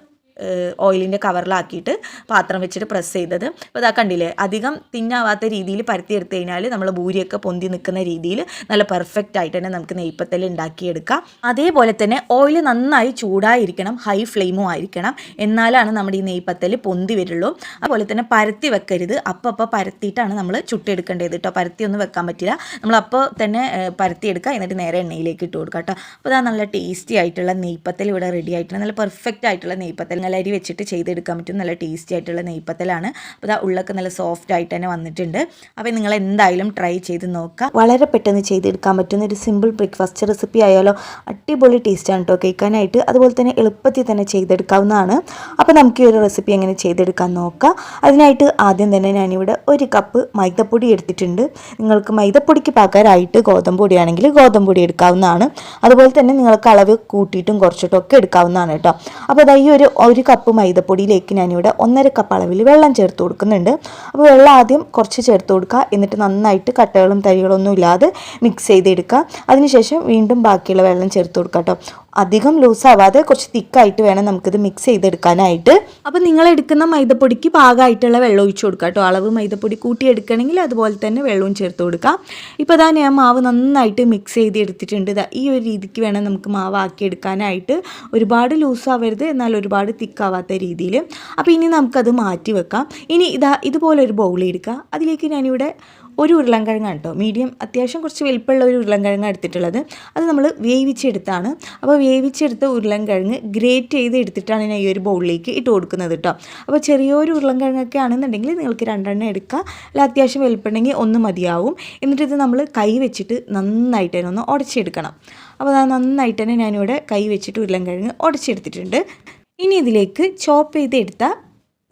ഓയിലിൻ്റെ കവറിലാക്കിയിട്ട് പാത്രം വെച്ചിട്ട് പ്രസ് ചെയ്തത്. അപ്പോൾ അതാ കണ്ടില്ലേ, അധികം തിന്നാവാത്ത രീതിയിൽ പരത്തിയെടുത്ത് കഴിഞ്ഞാൽ നമ്മൾ ഭൂരിയൊക്കെ പൊന്തി നിൽക്കുന്ന രീതിയിൽ നല്ല പെർഫെക്റ്റ് ആയിട്ട് തന്നെ നമുക്ക് നെയ്പ്പത്തൽ ഉണ്ടാക്കിയെടുക്കാം. അതേപോലെ തന്നെ ഓയിൽ നന്നായി ചൂടായിരിക്കണം, ഹൈ ഫ്ലെയിമും ആയിരിക്കണം, എന്നാലാണ് നമ്മുടെ ഈ നെയ്പ്പത്തൽ പൊന്തി വരുള്ളൂ. അതുപോലെ തന്നെ പരത്തി വെക്കരുത്, അപ്പോൾ പരത്തിയിട്ടാണ് നമ്മൾ ചുട്ടെടുക്കേണ്ടത് കേട്ടോ. പരത്തിയൊന്നും വെക്കാൻ പറ്റില്ല, നമ്മൾ അപ്പോൾ തന്നെ പരത്തിയെടുക്കുക, എന്നിട്ട് നേരെ എണ്ണയിലേക്ക് ഇട്ട് കൊടുക്കുക കേട്ടോ. അപ്പോൾ അതാ നല്ല ടേസ്റ്റി ആയിട്ടുള്ള നെയ്പ്പത്തൽ ഇവിടെ റെഡി ആയിട്ടുണ്ട്. നല്ല പെർഫെക്റ്റ് ആയിട്ടുള്ള നെയ്പ്പത്തൽ, നല്ല അരി വെച്ചിട്ട് ചെയ്തെടുക്കാൻ പറ്റും, നല്ല ടേസ്റ്റി ആയിട്ടുള്ള നെയ്പ്പത്തലാണ്. അപ്പോൾ ഇതാ ഉള്ളൊക്കെ നല്ല സോഫ്റ്റ് ആയിട്ട് തന്നെ വന്നിട്ടുണ്ട്. അപ്പോൾ നിങ്ങൾ എന്തായാലും ട്രൈ ചെയ്ത് നോക്കുക. വളരെ പെട്ടെന്ന് ചെയ്തെടുക്കാൻ പറ്റുന്ന ഒരു സിമ്പിൾ ബ്രേക്ക്ഫാസ്റ്റ് റെസിപ്പി ആയാലോ, അടിപൊളി ടേസ്റ്റാണ് കേട്ടോ കേൾക്കാനായിട്ട്. അതുപോലെ തന്നെ എളുപ്പത്തിൽ തന്നെ ചെയ്തെടുക്കാവുന്നതാണ്. അപ്പോൾ നമുക്ക് ഈ ഒരു റെസിപ്പി എങ്ങനെ ചെയ്തെടുക്കാൻ നോക്കാം. അതിനായിട്ട് ആദ്യം തന്നെ ഞാനിവിടെ 1 കപ്പ് മൈദപ്പൊടി എടുത്തിട്ടുണ്ട്. നിങ്ങൾക്ക് മൈദപ്പൊടിക്ക് പകരമായിട്ട് ഗോതമ്പ് പൊടിയാണെങ്കിൽ ഗോതമ്പ് പൊടി എടുക്കാവുന്നതാണ്. അതുപോലെ തന്നെ നിങ്ങൾക്ക് അളവ് കൂട്ടിയിട്ടും കുറച്ചിട്ടും ഒക്കെ എടുക്കാവുന്നതാണ് കേട്ടോ. അപ്പോൾ അതാ ഈ ഒരു കപ്പ് മൈദപ്പൊടിയിലേക്ക് ഞാനിവിടെ 1.5 കപ്പ് അളവിൽ വെള്ളം ചേർത്ത് കൊടുക്കുന്നുണ്ട്. അപ്പോൾ വെള്ളം ആദ്യം കുറച്ച് ചേർത്ത് കൊടുക്കുക, എന്നിട്ട് നന്നായിട്ട് കട്ടകളും തരികളൊന്നും ഇല്ലാതെ മിക്സ് ചെയ്തെടുക്കുക. അതിനുശേഷം വീണ്ടും ബാക്കിയുള്ള വെള്ളം ചേർത്ത് കൊടുക്കുക കേട്ടോ. അധികം ലൂസാവാതെ കുറച്ച് തിക്കായിട്ട് വേണം നമുക്കിത് മിക്സ് ചെയ്തെടുക്കാനായിട്ട്. അപ്പോൾ നിങ്ങൾ എടുക്കുന്ന മൈദപ്പൊടിക്ക് പാകമായിട്ടുള്ള വെള്ളം ഒഴിച്ച് കൊടുക്കുക കേട്ടോ. അളവ് മൈദപ്പൊടി കൂട്ടിയെടുക്കണമെങ്കിൽ അതുപോലെ തന്നെ വെള്ളവും ചേർത്ത് കൊടുക്കാം. ഇപ്പോൾ അതാ ഞാൻ മാവ് നന്നായിട്ട് മിക്സ് ചെയ്തെടുത്തിട്ടുണ്ട്. ഈ ഒരു രീതിക്ക് വേണം നമുക്ക് മാവ് ആക്കിയെടുക്കാനായിട്ട്. ഒരുപാട് ലൂസാവരുത്, എന്നാൽ ഒരുപാട് തിക്കാവാത്ത രീതിയിൽ. അപ്പോൾ ഇനി നമുക്കത് മാറ്റി വെക്കാം. ഇനി ഇതുപോലെ ഒരു ബൗൾ എടുക്കുക. അതിലേക്ക് ഞാനിവിടെ 1 ഉരുളൻകിഴങ്ങാണ് കേട്ടോ, മീഡിയം അത്യാവശ്യം കുറച്ച് വലിപ്പമുള്ള ഒരു ഉരുളൻകിഴങ്ങ് എടുത്തിട്ടുള്ളത്. അത് നമ്മൾ വേവിച്ചെടുത്താണ്. അപ്പോൾ വേവിച്ചെടുത്ത ഉരുളൻകിഴങ്ങ് ഗ്രേറ്റ് ചെയ്ത് എടുത്തിട്ടാണ് ഞാൻ ഈ ഒരു ബൗളിലേക്ക് ഇട്ട് കൊടുക്കുന്നത് കേട്ടോ. അപ്പോൾ ചെറിയൊരു ഉരുളൻകിഴങ്ങൊക്കെ ആണെന്നുണ്ടെങ്കിൽ നിങ്ങൾക്ക് 2 എടുക്കുക, അല്ല അത്യാവശ്യം വലിപ്പമുണ്ടെങ്കിൽ 1 മതിയാവും. എന്നിട്ട് ഇത് നമ്മൾ കൈ വെച്ചിട്ട് നന്നായിട്ട് തന്നെ ഒന്ന് ഉടച്ചെടുക്കണം. അപ്പോൾ അത് നന്നായിട്ട് തന്നെ ഞാനിവിടെ കൈ വെച്ചിട്ട് ഉരുളൻകിഴങ്ങ് ഉടച്ചെടുത്തിട്ടുണ്ട്. ഇനി ഇതിലേക്ക് ചോപ്പ് ചെയ്തെടുത്ത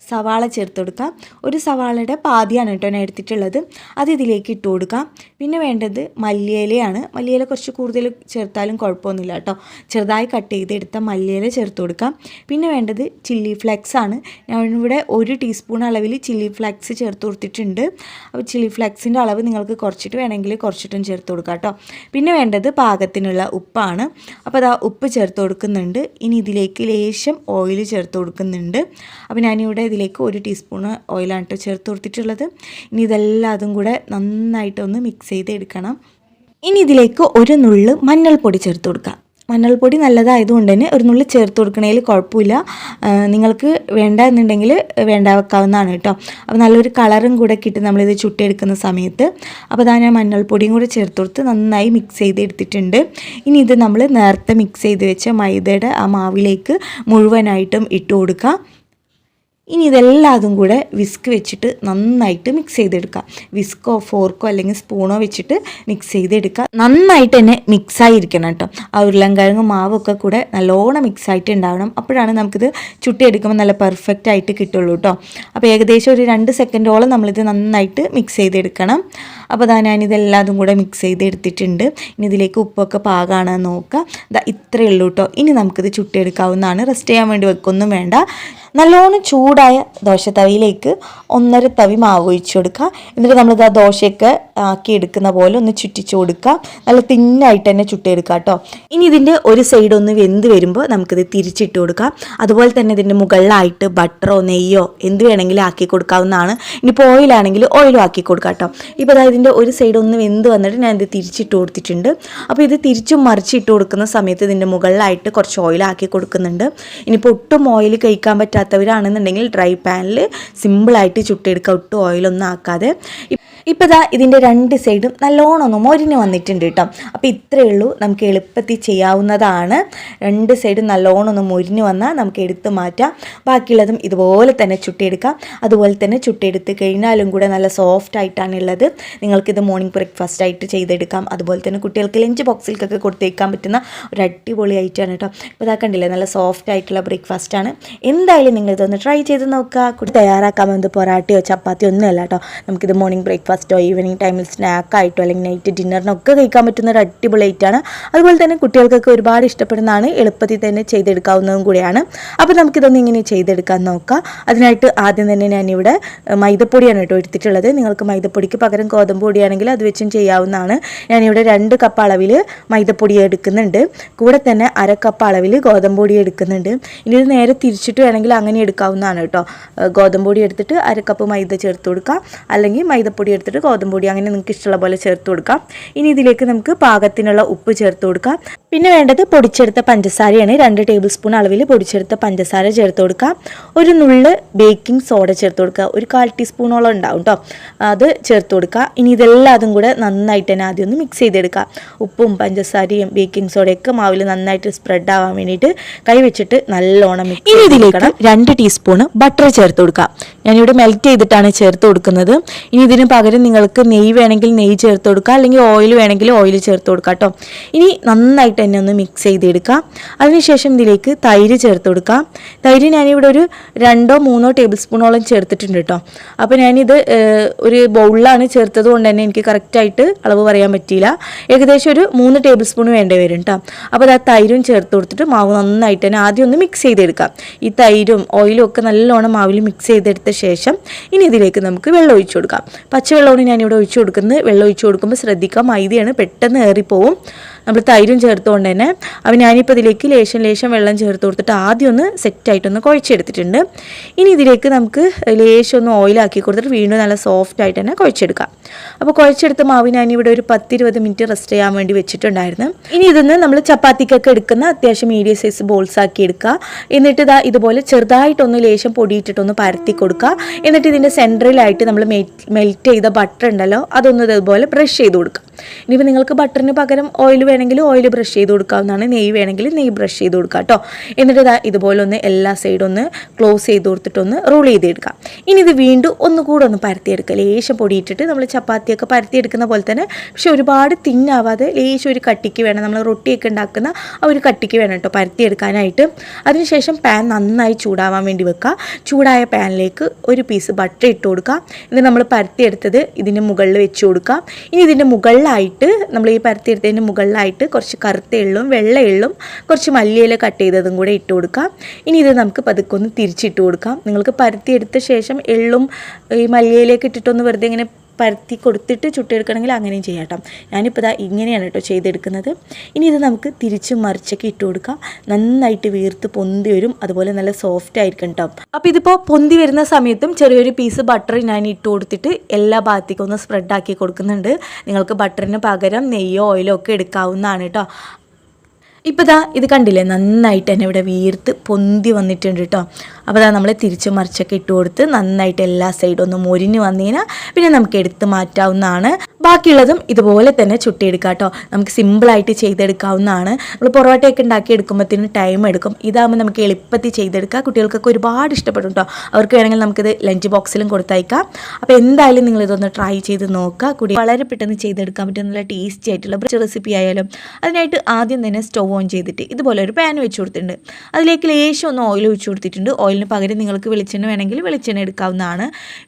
സവാള ചേർത്ത് കൊടുക്കാം. 1 സവാളയുടെ പാതിയാണ് കേട്ടോ ഞാൻ എടുത്തിട്ടുള്ളത്. അത് ഇതിലേക്ക് ഇട്ട് കൊടുക്കാം. പിന്നെ വേണ്ടത് മല്ലിയിലയാണ്. മല്ലിയില കുറച്ച് കൂടുതൽ ചേർത്താലും കുഴപ്പമൊന്നുമില്ല കേട്ടോ. ചെറുതായി കട്ട് ചെയ്തെടുത്ത മല്ലിയില ചേർത്ത് കൊടുക്കാം. പിന്നെ വേണ്ടത് ചില്ലി ഫ്ലേക്സ് ആണ്. ഞാനിവിടെ 1 ടീസ്പൂൺ അളവിൽ ചില്ലി ഫ്ലേക്സ് ചേർത്ത് കൊടുത്തിട്ടുണ്ട്. അപ്പോൾ ചില്ലി ഫ്ലേക്സിൻ്റെ അളവ് നിങ്ങൾക്ക് കുറച്ചിട്ട് വേണമെങ്കിൽ കുറച്ചിട്ടും ചേർത്ത് കൊടുക്കാം കേട്ടോ. പിന്നെ വേണ്ടത് പാകത്തിനുള്ള ഉപ്പാണ്. അപ്പോൾ അതാ ഉപ്പ് ചേർത്ത് കൊടുക്കുന്നുണ്ട്. ഇനി ഇതിലേക്ക് ലേശം ഓയിൽ ചേർത്ത് കൊടുക്കുന്നുണ്ട്. അപ്പോൾ ഞാനിവിടെ ഇതിലേക്ക് 1 ടീസ്പൂൺ ഓയിലാണ് കേട്ടോ ചേർത്ത് കൊടുത്തിട്ടുള്ളത്. ഇനി ഇതെല്ലാം അതും കൂടെ നന്നായിട്ടൊന്ന് മിക്സ് ചെയ്തെടുക്കണം. ഇനി ഇതിലേക്ക് 1 നുള്ള് മഞ്ഞൾപ്പൊടി ചേർത്ത് കൊടുക്കാം. മഞ്ഞൾപ്പൊടി നല്ലതായതുകൊണ്ട് തന്നെ 1 നുള്ളി ചേർത്ത് കൊടുക്കണതിൽ കുഴപ്പമില്ല. നിങ്ങൾക്ക് വേണ്ട എന്നുണ്ടെങ്കിൽ വേണ്ട വെക്കാവുന്നതാണ് കേട്ടോ. അപ്പോൾ നല്ലൊരു കളറും കൂടെ കിട്ടും നമ്മളിത് ചുട്ടെടുക്കുന്ന സമയത്ത്. അപ്പോൾ അതാ ഞാൻ മഞ്ഞൾപ്പൊടിയും കൂടെ ചേർത്ത് കൊടുത്ത് നന്നായി മിക്സ് ചെയ്തെടുത്തിട്ടുണ്ട്. ഇനി ഇത് നമ്മൾ നേരത്തെ മിക്സ് ചെയ്ത് വെച്ച മൈദയുടെ ആ മാവിലേക്ക് മുഴുവനായിട്ടും ഇട്ട് കൊടുക്കുക. ഇനി ഇതെല്ലാതും കൂടെ വിസ്ക് വെച്ചിട്ട് നന്നായിട്ട് മിക്സ് ചെയ്തെടുക്കുക. വിസ്കോ ഫോർക്കോ അല്ലെങ്കിൽ സ്പൂണോ വെച്ചിട്ട് മിക്സ് ചെയ്തെടുക്കുക. നന്നായിട്ട് തന്നെ മിക്സായിരിക്കണം കേട്ടോ. ആ ഉരുളൻകിഴങ്ങ് മാവൊക്കെ കൂടെ നല്ലോണം മിക്സായിട്ട് ഉണ്ടാവണം. അപ്പോഴാണ് നമുക്കിത് ചുട്ടിയെടുക്കുമ്പോൾ നല്ല പെർഫെക്റ്റ് ആയിട്ട് കിട്ടുള്ളൂ കേട്ടോ. അപ്പോൾ ഏകദേശം ഒരു 2 സെക്കൻഡോളം നമ്മളിത് നന്നായിട്ട് മിക്സ് ചെയ്തെടുക്കണം. അപ്പോൾ അതാ ഞാനിതെല്ലാതും കൂടെ മിക്സ് ചെയ്തെടുത്തിട്ടുണ്ട്. ഇനി ഇതിലേക്ക് ഉപ്പൊക്കെ പാകമാണെന്ന് നോക്കുക. ഇത്രയേ ഉള്ളൂ കേട്ടോ. ഇനി നമുക്കിത് ചുട്ടിയെടുക്കാവുന്നതാണ്. റെസ്റ്റ് ചെയ്യാൻ വേണ്ടി വെക്കൊന്നും വേണ്ട. നല്ലോണം ചൂടായ ദോശത്തവിയിലേക്ക് 1.5 തവി മാവ് ഒഴിച്ചു കൊടുക്കുക. എന്നിട്ട് നമ്മളിത് ആ ദോശയൊക്കെ ആക്കി എടുക്കുന്ന പോലെ ഒന്ന് ചുറ്റിച്ചു കൊടുക്കുക. നല്ല തിന്നായിട്ട് തന്നെ ചുട്ടെടുക്കുക കേട്ടോ. ഇനി ഇതിൻ്റെ ഒരു സൈഡ് ഒന്ന് വെന്ത് വരുമ്പോൾ നമുക്കിത് തിരിച്ചിട്ട് കൊടുക്കാം. അതുപോലെ തന്നെ ഇതിൻ്റെ മുകളിലായിട്ട് ബട്ടറോ നെയ്യോ എന്ത് വേണമെങ്കിലും ആക്കി കൊടുക്കാവുന്നതാണ്. ഇനിയിപ്പോൾ ഓയിലാണെങ്കിൽ ഓയിലും ആക്കി കൊടുക്കാം കേട്ടോ. ഇപ്പോൾ അതായത് ഇതിൻ്റെ ഒരു സൈഡ് ഒന്ന് വെന്ത് വന്നിട്ട് ഞാൻ ഇത് തിരിച്ചിട്ട് കൊടുത്തിട്ടുണ്ട്. അപ്പോൾ ഇത് തിരിച്ചും മറിച്ചിട്ട് കൊടുക്കുന്ന സമയത്ത് ഇതിൻ്റെ മുകളിലായിട്ട് കുറച്ച് ഓയിലാക്കി കൊടുക്കുന്നുണ്ട്. ഇനിയിപ്പോൾ ഒട്ടും ഓയിൽ കഴിക്കാൻ പറ്റാത്തവരാണെന്നുണ്ടെങ്കിൽ ഡ്രൈ പാനിൽ സിമ്പിളായിട്ട് ചുട്ടെടുക്കുക, ഒട്ടും ഓയിലൊന്നും ആക്കാതെ. ഇപ്പോൾ ഇതാ ഇതിൻ്റെ 2 സൈഡും നല്ലോണം ഒന്ന് മൊരിഞ്ഞ് വന്നിട്ടുണ്ട് കേട്ടോ. അപ്പോൾ ഇത്രയേ ഉള്ളൂ, നമുക്ക് എളുപ്പത്തിൽ ചെയ്യാവുന്നതാണ്. 2 സൈഡും നല്ലോണം ഒന്ന് മൊരിഞ്ഞ് വന്നാൽ നമുക്ക് എടുത്ത് മാറ്റാം. ബാക്കിയുള്ളതും ഇതുപോലെ തന്നെ ചുട്ടെടുക്കാം. അതുപോലെ തന്നെ ചുട്ടെടുത്ത് കഴിഞ്ഞാലും കൂടെ നല്ല സോഫ്റ്റ് ആയിട്ടാണുള്ളത്. നിങ്ങൾക്കിത് മോർണിംഗ് ബ്രേക്ക്ഫാസ്റ്റ് ആയിട്ട് ചെയ്തെടുക്കാം. അതുപോലെ തന്നെ കുട്ടികൾക്ക് ലഞ്ച് ബോക്സിലേക്കൊക്കെ കൊടുത്തേക്കാൻ പറ്റുന്ന ഒരു അടിപൊളി ഐറ്റമാണ് കേട്ടോ. ഇപ്പോൾ ഇതാ കണ്ടില്ലേ, നല്ല സോഫ്റ്റ് ആയിട്ടുള്ള ബ്രേക്ക്ഫാസ്റ്റാണ്. എന്തായാലും നിങ്ങളിതൊന്ന് ട്രൈ ചെയ്ത് നോക്കുക. തയ്യാറാക്കാൻ വന്നത് പൊറാട്ടയോ ചപ്പാത്തിയോ ഒന്നുമല്ല കേട്ടോ. നമുക്കിത് മോർണിംഗ് ബ്രേക്ക്ഫാസ്റ്റ് ബ്രേക്ക്ഫാസ്റ്റോ ഈവനിങ് ടൈമിൽ സ്നാക്കായിട്ടോ അല്ലെങ്കിൽ നൈറ്റ് ഡിന്നറിനൊക്കെ കഴിക്കാൻ പറ്റുന്ന ഒരു അടിപൊളി ഐറ്റാണ്. അതുപോലെ തന്നെ കുട്ടികൾക്കൊക്കെ ഒരുപാട് ഇഷ്ടപ്പെടുന്നതാണ്, എളുപ്പത്തിൽ തന്നെ ചെയ്തെടുക്കാവുന്നതും കൂടിയാണ്. അപ്പോൾ നമുക്കിതൊന്ന് ഇങ്ങനെ ചെയ്തെടുക്കാൻ നോക്കാം. അതിനായിട്ട് ആദ്യം തന്നെ ഞാനിവിടെ മൈദപ്പൊടിയാണ് കേട്ടോ എടുത്തിട്ടുള്ളത്. നിങ്ങൾക്ക് മൈദപ്പൊടിക്ക് പകരം ഗോതമ്പ് പൊടിയാണെങ്കിൽ അത് വെച്ചും ചെയ്യാവുന്നതാണ്. ഞാനിവിടെ 2 കപ്പ് അളവിൽ മൈദപ്പൊടി എടുക്കുന്നുണ്ട്, കൂടെ തന്നെ 1/2 കപ്പ് അളവിൽ ഗോതമ്പ് പൊടി എടുക്കുന്നുണ്ട്. ഇനി ഇത് നേരെ തിരിച്ചിട്ട് വേണമെങ്കിൽ അങ്ങനെ എടുക്കാവുന്നതാണ് കേട്ടോ. ഗോതമ്പ് പൊടി എടുത്തിട്ട് 1/2 കപ്പ് മൈദ ചേർത്ത് കൊടുക്കാം, അല്ലെങ്കിൽ മൈദപ്പൊടി എടുത്തിട്ട് ഗോതമ്പ് പൊടി, അങ്ങനെ നിങ്ങൾക്ക് ഇഷ്ടമുള്ള പോലെ ചേർത്ത് കൊടുക്കാം. ഇനി ഇതിലേക്ക് നമുക്ക് പാകത്തിനുള്ള ഉപ്പ് ചേർത്ത് കൊടുക്കാം. പിന്നെ വേണ്ടത് പൊടിച്ചെടുത്ത പഞ്ചസാരയാണ്. 2 ടേബിൾ സ്പൂൺ അളവിൽ പൊടിച്ചെടുത്ത പഞ്ചസാര ചേർത്ത് കൊടുക്കാം. ഒരു നുള്ള് ബേക്കിംഗ് സോഡ ചേർത്ത് കൊടുക്കുക, ഒരു 1/4 ടീസ്പൂണോളം ഉണ്ടാവും കേട്ടോ, അത് ചേർത്ത് കൊടുക്കുക. ഇനി ഇതെല്ലാം അതും കൂടെ നന്നായിട്ട് തന്നെ ആദ്യം ഒന്ന് മിക്സ് ചെയ്തെടുക്കുക. ഉപ്പും പഞ്ചസാരയും ബേക്കിംഗ് സോഡയൊക്കെ മാവിൽ നന്നായിട്ട് സ്പ്രെഡ് ആവാൻ വേണ്ടിയിട്ട് കൈവച്ചിട്ട് നല്ലോണം മിക്സ്. ഇനി ഇതിലേക്ക് 2 ടീസ്പൂൺ ബട്ടർ ചേർത്ത് കൊടുക്കുക. ഞാനിവിടെ മെൽറ്റ് ചെയ്തിട്ടാണ് ചേർത്ത് കൊടുക്കുന്നത്. ഇനി ഇതിന് പകരം നിങ്ങൾക്ക് നെയ്യ് വേണമെങ്കിൽ നെയ്യ് ചേർത്ത് കൊടുക്കുക, അല്ലെങ്കിൽ ഓയിൽ വേണമെങ്കിൽ ഓയിൽ ചേർത്ത് കൊടുക്കുക കേട്ടോ. ഇനി നന്നായിട്ട് തന്നെ ഒന്ന് മിക്സ് ചെയ്തെടുക്കുക. അതിനുശേഷം ഇതിലേക്ക് തൈര് ചേർത്ത് കൊടുക്കാം. തൈര് ഞാനിവിടെ ഒരു 2-3 ടേബിൾ സ്പൂണോളം ചേർത്തിട്ടുണ്ട് കേട്ടോ. അപ്പോൾ ഞാനിത് ഒരു ബൗളിലാണ് ചേർത്തത് കൊണ്ട് തന്നെ എനിക്ക് കറക്റ്റായിട്ട് അളവ് പറയാൻ പറ്റിയില്ല. ഏകദേശം ഒരു 3 ടേബിൾ സ്പൂൺ വേണ്ടി വരും കേട്ടോ. അപ്പോൾ അത് ആ തൈരും ചേർത്ത് കൊടുത്തിട്ട് മാവ് നന്നായിട്ട് തന്നെ ആദ്യം ഒന്ന് മിക്സ് ചെയ്തെടുക്കാം. ഈ തൈരും ഓയിലും ഒക്കെ നല്ലോണം മാവിൽ മിക്സ് ചെയ്തെടുത്ത ശേഷം ഇനി ഇതിലേക്ക് നമുക്ക് വെള്ളം ഒഴിച്ചു കൊടുക്കാം. പച്ചവെള്ളമാണ് ഞാനിവിടെ ഒഴിച്ചു കൊടുക്കുന്നത്. വെള്ളം ഒഴിച്ചു കൊടുക്കുമ്പോൾ ശ്രദ്ധിക്കാം, മൈദയാണ്, പെട്ടെന്ന് ഏറിപ്പോവും നമ്മൾ തൈരും ചേർത്തുകൊണ്ട് തന്നെ. അപ്പോൾ ഞാനിപ്പോൾ ഇതിലേക്ക് ലേശം വെള്ളം ചേർത്ത് കൊടുത്തിട്ട് ആദ്യം ഒന്ന് സെറ്റായിട്ടൊന്ന് കുഴച്ചെടുത്തിട്ടുണ്ട്. ഇനി ഇതിലേക്ക് നമുക്ക് ലേശം ഒന്ന് ഓയിലാക്കി കൊടുത്തിട്ട് വീണ്ടും നല്ല സോഫ്റ്റ് ആയിട്ട് തന്നെ കുഴച്ചെടുക്കാം. അപ്പോൾ കുഴച്ചെടുത്ത മാവ് ഞാനിവിടെ ഒരു 10-20 മിനിറ്റ് റെസ്റ്റ് ചെയ്യാൻ വേണ്ടി വെച്ചിട്ടുണ്ടായിരുന്നു. ഇനി ഇതൊന്ന് നമ്മൾ ചപ്പാത്തിക്കൊക്കെ എടുക്കുന്ന അത്യാവശ്യം മീഡിയം സൈസ് ബോൾസ് ആക്കി എടുക്കുക. എന്നിട്ട് ഇതുപോലെ ചെറുതായിട്ടൊന്ന് ലേശം പൊടിയിട്ടിട്ടൊന്ന് പരത്തി കൊടുക്കുക. എന്നിട്ട് ഇതിൻ്റെ സെൻട്രലായിട്ട് നമ്മൾ മെൽറ്റ് ചെയ്ത ബട്ടർ ഉണ്ടല്ലോ, അതൊന്ന് ഇതുപോലെ ബ്രഷ് ചെയ്ത് കൊടുക്കുക. ഇനിയിപ്പോൾ നിങ്ങൾക്ക് ബട്ടറിന് പകരം ഓയിൽ വേണമെങ്കിൽ ഓയിൽ ബ്രഷ് ചെയ്ത് കൊടുക്കാവുന്നതാണ്, നെയ്യ് വേണമെങ്കിൽ നെയ്യ് ബ്രഷ് ചെയ്ത് കൊടുക്കുക കേട്ടോ. എന്നിട്ട് ഇതുപോലെ ഒന്ന് എല്ലാ സൈഡും ഒന്ന് ക്ലോസ് ചെയ്ത് കൊടുത്തിട്ടൊന്ന് റോൾ ചെയ്തെടുക്കാം. ഇനി ഇത് വീണ്ടും ഒന്നുകൂടെ ഒന്ന് പരത്തിയെടുക്കുക. ലേശം പൊടിയിട്ടിട്ട് നമ്മൾ ചപ്പാത്തിയൊക്കെ പരത്തിയെടുക്കുന്ന പോലെ തന്നെ, പക്ഷെ ഒരുപാട് തിന്നാവാതെ ലേശം ഒരു കട്ടിക്ക് വേണം. നമ്മൾ റൊട്ടിയൊക്കെ ഉണ്ടാക്കുന്ന ആ ഒരു കട്ടിക്ക് വേണം കേട്ടോ പരത്തിയെടുക്കാനായിട്ട്. അതിനുശേഷം പാൻ നന്നായി ചൂടാവാൻ വേണ്ടി വെക്കുക. ചൂടായ പാനിലേക്ക് ഒരു പീസ് ബട്ടർ ഇട്ട് കൊടുക്കുക. ഇത് നമ്മൾ പരത്തിയെടുത്തത് ഇതിൻ്റെ മുകളിൽ വെച്ച് കൊടുക്കുക. ഇനി ഇതിൻ്റെ മുകളിലായിട്ട് നമ്മൾ ഈ പരത്തിയെടുത്തതിൻ്റെ മുകളിലായിട്ട് കുറച്ച് കറുത്ത എള്ളും വെള്ള എള്ളും കുറച്ച് മല്ലിയില കട്ട് ചെയ്തതും കൂടെ ഇട്ട് കൊടുക്കാം. ഇനി ഇത് നമുക്ക് പതുക്കെ ഒന്ന് തിരിച്ചിട്ട് കൊടുക്കാം. നിങ്ങൾക്ക് പരത്തിയെടുത്ത ശേഷം എള്ളും ഈ മല്ലിയിലേക്ക് ഇട്ടിട്ടൊന്ന് വെറുതെ ഇങ്ങനെ പരത്തി കൊടുത്തിട്ട് ചുട്ടെടുക്കണമെങ്കിൽ അങ്ങനെയും ചെയ്യാം കേട്ടോ. ഞാനിപ്പോൾ ഇങ്ങനെയാണ് കേട്ടോ ചെയ്തെടുക്കുന്നത്. ഇനി ഇത് നമുക്ക് തിരിച്ചും മറിച്ചൊക്കെ ഇട്ട് കൊടുക്കാം. നന്നായിട്ട് വീർത്ത് പൊന്തി വരും, അതുപോലെ നല്ല സോഫ്റ്റ് ആയിരിക്കും കേട്ടോ. അപ്പോൾ ഇതിപ്പോൾ പൊന്തി വരുന്ന സമയത്തും ചെറിയൊരു പീസ് ബട്ടർ ഞാൻ ഇട്ട് കൊടുത്തിട്ട് എല്ലാ ഭാഗത്തേക്കും ഒന്ന് സ്പ്രെഡ് ആക്കി കൊടുക്കുന്നുണ്ട്. നിങ്ങൾക്ക് ബട്ടറിന് പകരം നെയ്യോ ഓയിലോ ഒക്കെ എടുക്കാവുന്നതാണ് കേട്ടോ. ഇപ്പോൾ ഇത് കണ്ടില്ലേ, നന്നായിട്ട് തന്നെ ഇവിടെ വീർത്ത് പൊന്തി വന്നിട്ടുണ്ട് കേട്ടോ. അപ്പോൾ നമ്മൾ തിരിച്ച് മറിച്ചൊക്കെ ഇട്ട് കൊടുത്ത് നന്നായിട്ട് എല്ലാ സൈഡും ഒന്ന് മൊരിഞ്ഞ് വന്നു കഴിഞ്ഞാൽ പിന്നെ നമുക്ക് എടുത്ത് മാറ്റാവുന്നതാണ്. ബാക്കിയുള്ളതും ഇതുപോലെ തന്നെ ചുട്ടിയെടുക്കാം കേട്ടോ. നമുക്ക് സിമ്പിളായിട്ട് ചെയ്തെടുക്കാവുന്നതാണ്. നമ്മൾ പൊറോട്ടയൊക്കെ ഉണ്ടാക്കിയെടുക്കുമ്പോഴത്തേനും ടൈം എടുക്കും. ഇതാകുമ്പോൾ നമുക്ക് എളുപ്പത്തിൽ ചെയ്തെടുക്കാം. കുട്ടികൾക്കൊക്കെ ഒരുപാട് ഇഷ്ടപ്പെടും കേട്ടോ. അവർക്ക് വേണമെങ്കിൽ നമുക്കിത് ലഞ്ച് ബോക്സിലും കൊടുത്തയക്കാം. അപ്പോൾ എന്തായാലും നിങ്ങളിതൊന്ന് ട്രൈ ചെയ്ത് നോക്കുക. കൂടി വളരെ പെട്ടെന്ന് ചെയ്തെടുക്കാൻ പറ്റും നല്ല ടേസ്റ്റി ആയിട്ടുള്ള റെസിപ്പി ആയാലും. അതിനായിട്ട് ആദ്യം തന്നെ സ്റ്റൗ ഓൺ ചെയ്തിട്ട് ഇതുപോലെ ഒരു പാൻ വെച്ച് കൊടുത്തിട്ടുണ്ട്. അതിലേക്ക് ലേശം ഒന്ന് ഓയിൽ ഒഴിച്ച് കൊടുത്തിട്ടുണ്ട്. ഓയിലിന് പകരം നിങ്ങൾക്ക് വെളിച്ചെണ്ണ വേണമെങ്കിൽ വെളിച്ചെണ്ണ എടുക്കാവുന്നതാണ്.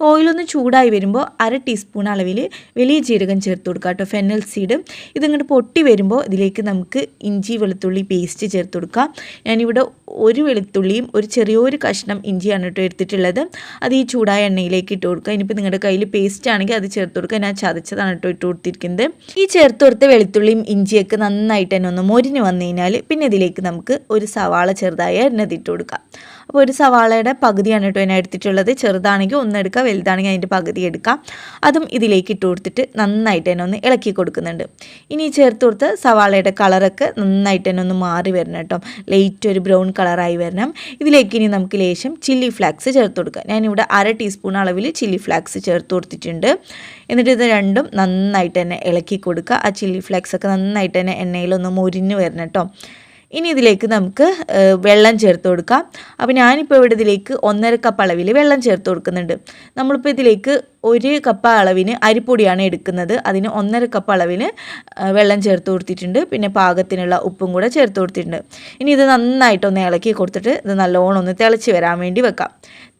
ഓയിലൊന്ന് ചൂടായി വരുമ്പോൾ 1/2 ടീസ്പൂൺ അളവിൽ വലിയ ജീരകം ചേർത്ത് കൊടുക്കുക കേട്ടോ, ഫെന്നൽ സീഡ്. ഇതിങ്ങോട്ട് പൊട്ടി വരുമ്പോൾ ഇതിലേക്ക് നമുക്ക് ഇഞ്ചി വെളുത്തുള്ളി പേസ്റ്റ് ചേർത്ത് കൊടുക്കാം. ഞാനിവിടെ ഒരു വെളുത്തുള്ളിയും ഒരു ചെറിയൊരു കഷ്ണം ഇഞ്ചിയാണ് കേട്ടോ എടുത്തിട്ടുള്ളത്. അത് ഈ ചൂടായ എണ്ണയിലേക്ക് ഇട്ട് കൊടുക്കുക. ഇനിയിപ്പോൾ നിങ്ങളുടെ കയ്യിൽ പേസ്റ്റ് ആണെങ്കിൽ അത് ചേർത്ത് കൊടുക്കുക. ഞാൻ ചതച്ചതാണ് കേട്ടോ ഇട്ട് കൊടുത്തിരിക്കുന്നത്. ഈ ചേർത്ത് കൊടുത്ത വെളുത്തുള്ളിയും ഇഞ്ചിയൊക്കെ നന്നായിട്ട് തന്നെ ഒന്ന് മൊരിഞ്ഞ് വന്നു കഴിഞ്ഞാൽ പിന്നെ ഇതിലേക്ക് നമുക്ക് ഒരു സവാള ചെറുതായി അരിഞ്ഞതിട്ട് കൊടുക്കാം. അപ്പോൾ ഒരു സവാളയുടെ പകുതിയാണ് കേട്ടോ ഞാൻ എടുത്തിട്ടുള്ളത്. ചെറുതാണെങ്കിൽ ഒന്നെടുക്കുക, വലുതാണെങ്കിൽ അതിൻ്റെ പകുതി എടുക്കാം. അതും ഇതിലേക്ക് ഇട്ട് കൊടുത്തിട്ട് നന്നായിട്ട് തന്നെ ഒന്ന് ഇളക്കി കൊടുക്കുന്നുണ്ട്. ഇനി ചേർത്ത് കൊടുത്ത് സവാളയുടെ കളറൊക്കെ നന്നായിട്ട് തന്നെ ഒന്ന് മാറി വരണം കേട്ടോ, ലൈറ്റ് ഒരു ബ്രൗൺ കളറായി വരണം. ഇതിലേക്ക് ഇനി നമുക്ക് ലേശം ചില്ലി ഫ്ലാക്സ് ചേർത്ത് കൊടുക്കുക. ഞാനിവിടെ 1/2 ടീസ്പൂൺ അളവിൽ ചില്ലി ഫ്ലാക്സ് ചേർത്ത് കൊടുത്തിട്ടുണ്ട്. എന്നിട്ട് ഇത് രണ്ടും നന്നായിട്ട് തന്നെ ഇളക്കി കൊടുക്കുക. ആ ചില്ലി ഫ്ലാക്സ് ഒക്കെ നന്നായിട്ട് തന്നെ എണ്ണയിലൊന്ന് മൊരിഞ്ഞ് വരണം കേട്ടോ. ഇനി ഇതിലേക്ക് നമുക്ക് വെള്ളം ചേർത്ത് കൊടുക്കാം. അപ്പോൾ ഞാനിപ്പോൾ ഇവിടെ ഇതിലേക്ക് 1.5 കപ്പ് അളവിൽ വെള്ളം ചേർത്ത് കൊടുക്കുന്നുണ്ട്. നമ്മളിപ്പോൾ ഇതിലേക്ക് 1 കപ്പ് അളവിന് അരിപ്പൊടിയാണ് എടുക്കുന്നത്. അതിന് 1.5 കപ്പ് അളവിന് വെള്ളം ചേർത്ത് കൊടുത്തിട്ടുണ്ട്. പിന്നെ പാകത്തിനുള്ള ഉപ്പും കൂടെ ചേർത്ത് കൊടുത്തിട്ടുണ്ട്. ഇനി ഇത് നന്നായിട്ടൊന്ന് ഇളക്കി കൊടുത്തിട്ട് ഇത് നല്ലോണം ഒന്ന് തിളച്ച് വരാൻ വേണ്ടി വെക്കാം.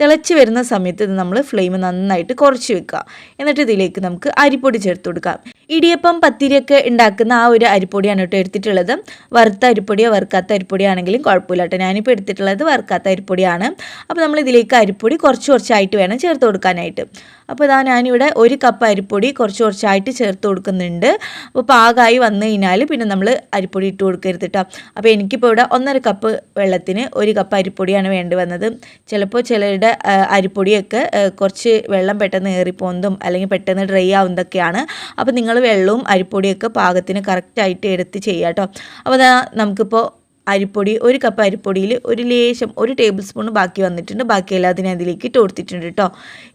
തിളച്ച് വരുന്ന സമയത്ത് ഇത് നമ്മൾ ഫ്ലെയിം നന്നായിട്ട് കുറച്ച് വെക്കുക. എന്നിട്ട് ഇതിലേക്ക് നമുക്ക് അരിപ്പൊടി ചേർത്ത് കൊടുക്കാം. ഇടിയപ്പം പത്തിരിയൊക്കെ ഉണ്ടാക്കുന്ന ആ ഒരു അരിപ്പൊടിയാണ് കേട്ടോ എടുത്തിട്ടുള്ളത്. വറുത്ത അരിപ്പൊടിയോ വറുക്കാത്ത അരിപ്പൊടി ആണെങ്കിലും കുഴപ്പമില്ല കേട്ടോ. ഞാനിപ്പോൾ എടുത്തിട്ടുള്ളത് വറുക്കാത്ത അരിപ്പൊടിയാണ്. അപ്പോൾ നമ്മൾ ഇതിലേക്ക് അരിപ്പൊടി കുറച്ചായിട്ട് വേണം ചേർത്ത് കൊടുക്കാനായിട്ട്. അപ്പോൾ ഞാനിവിടെ 1 കപ്പ് അരിപ്പൊടി കുറച്ചായിട്ട് ചേർത്ത് കൊടുക്കുന്നുണ്ട്. അപ്പോൾ പാകമായി വന്നു കഴിഞ്ഞാൽ പിന്നെ നമ്മൾ അരിപ്പൊടി ഇട്ട് കൊടുക്കരുത് കേട്ടോ. അപ്പോൾ എനിക്കിപ്പോൾ ഇവിടെ 1.5 കപ്പ് വെള്ളത്തിന് 1 കപ്പ് അരിപ്പൊടിയാണ് വേണ്ടി വന്നത്. ചിലപ്പോൾ ചിലരുടെ അരിപ്പൊടിയൊക്കെ കുറച്ച് വെള്ളം പെട്ടെന്ന് ഏറിപ്പോകുന്നതും അല്ലെങ്കിൽ പെട്ടെന്ന് ഡ്രൈ ആവുന്നതൊക്കെയാണ്. അപ്പോൾ നിങ്ങൾ വെള്ളവും അരിപ്പൊടിയൊക്കെ പാകത്തിന് കറക്റ്റായിട്ട് എടുത്ത് ചെയ്യുക കേട്ടോ. അപ്പോൾ നമുക്കിപ്പോൾ അരിപ്പൊടി 1 കപ്പ് അരിപ്പൊടിയിൽ ഒരു ലേശം 1 ടേബിൾ സ്പൂൺ ബാക്കി വന്നിട്ടുണ്ട്. ബാക്കിയെല്ലാം അതിലേക്ക് ഇട്ട് കൊടുത്തിട്ടുണ്ട് കേട്ടോ.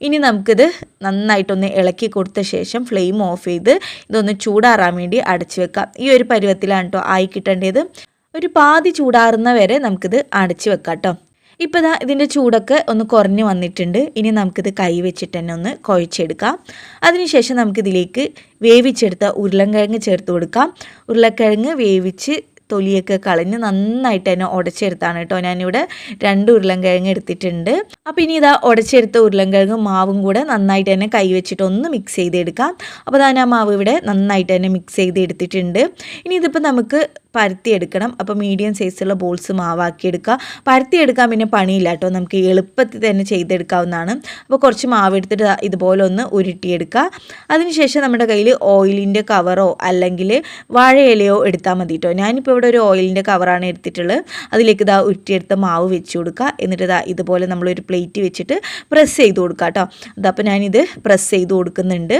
ഇനി നമുക്കിത് നന്നായിട്ടൊന്ന് ഇളക്കി കൊടുത്ത ശേഷം ഫ്ലെയിം ഓഫ് ചെയ്ത് ഇതൊന്ന് ചൂടാറാൻ വേണ്ടി അടച്ചു വെക്കാം. ഈ ഒരു പരുവത്തിലാണ് കേട്ടോ ആയി കിട്ടേണ്ടത്. ഒരു പാതി ചൂടാറുന്ന വരെ നമുക്കിത് അടച്ചു വെക്കാം കേട്ടോ. ഇപ്പോൾ ഇതിൻ്റെ ചൂടൊക്കെ ഒന്ന് കുറഞ്ഞ് വന്നിട്ടുണ്ട്. ഇനി നമുക്കിത് കൈ വെച്ചിട്ട് തന്നെ ഒന്ന് കുഴച്ചെടുക്കാം. അതിനുശേഷം നമുക്കിതിലേക്ക് വേവിച്ചെടുത്ത ഉരുളൻകിഴങ്ങ് ചേർത്ത് കൊടുക്കാം. ഉരുളക്കിഴങ്ങ് വേവിച്ച് തൊലിയൊക്കെ കളഞ്ഞ് നന്നായിട്ട് തന്നെ ഉടച്ചെടുത്താണ് കേട്ടോ. ഞാനിവിടെ 2 ഉരുളൻകിഴങ്ങ് എടുത്തിട്ടുണ്ട്. അപ്പോൾ ഇനി ഉടച്ചെടുത്ത ഉരുളൻകിഴങ്ങ് മാവും കൂടെ നന്നായിട്ട് തന്നെ കൈ വെച്ചിട്ട് ഒന്ന് മിക്സ് ചെയ്തെടുക്കാം. അപ്പോൾ ആ മാവ് ഇവിടെ നന്നായിട്ട് തന്നെ മിക്സ് ചെയ്ത് എടുത്തിട്ടുണ്ട്. ഇനി ഇതിപ്പോൾ നമുക്ക് പരത്തിയെടുക്കണം. അപ്പോൾ മീഡിയം സൈസുള്ള ബോൾസ് മാവാക്കിയെടുക്കുക. പരത്തിയെടുക്കാൻ പിന്നെ പണിയില്ല കേട്ടോ. നമുക്ക് എളുപ്പത്തിൽ തന്നെ ചെയ്തെടുക്കാവുന്നതാണ്. അപ്പോൾ കുറച്ച് മാവ് എടുത്തിട്ട് ഇതുപോലെ ഒന്ന് ഉരുട്ടിയെടുക്കുക. അതിനുശേഷം നമ്മുടെ കയ്യിൽ ഓയിലിൻ്റെ കവറോ അല്ലെങ്കിൽ വാഴയിലയോ എടുത്താൽ മതി കേട്ടോ. ഞാനിപ്പോൾ ഇവിടെ ഒരു ഓയിലിൻ്റെ കവറാണ് എടുത്തിട്ടുള്ളത്. അതിലേക്ക് ഉരുട്ടിയെടുത്ത മാവ് വെച്ച് കൊടുക്കുക. എന്നിട്ട് ഇതുപോലെ നമ്മളൊരു പ്ലേറ്റ് വെച്ചിട്ട് പ്രസ് ചെയ്ത് കൊടുക്കുക കേട്ടോ. അപ്പോൾ ഞാനിത് പ്രസ് ചെയ്ത് കൊടുക്കുന്നുണ്ട്.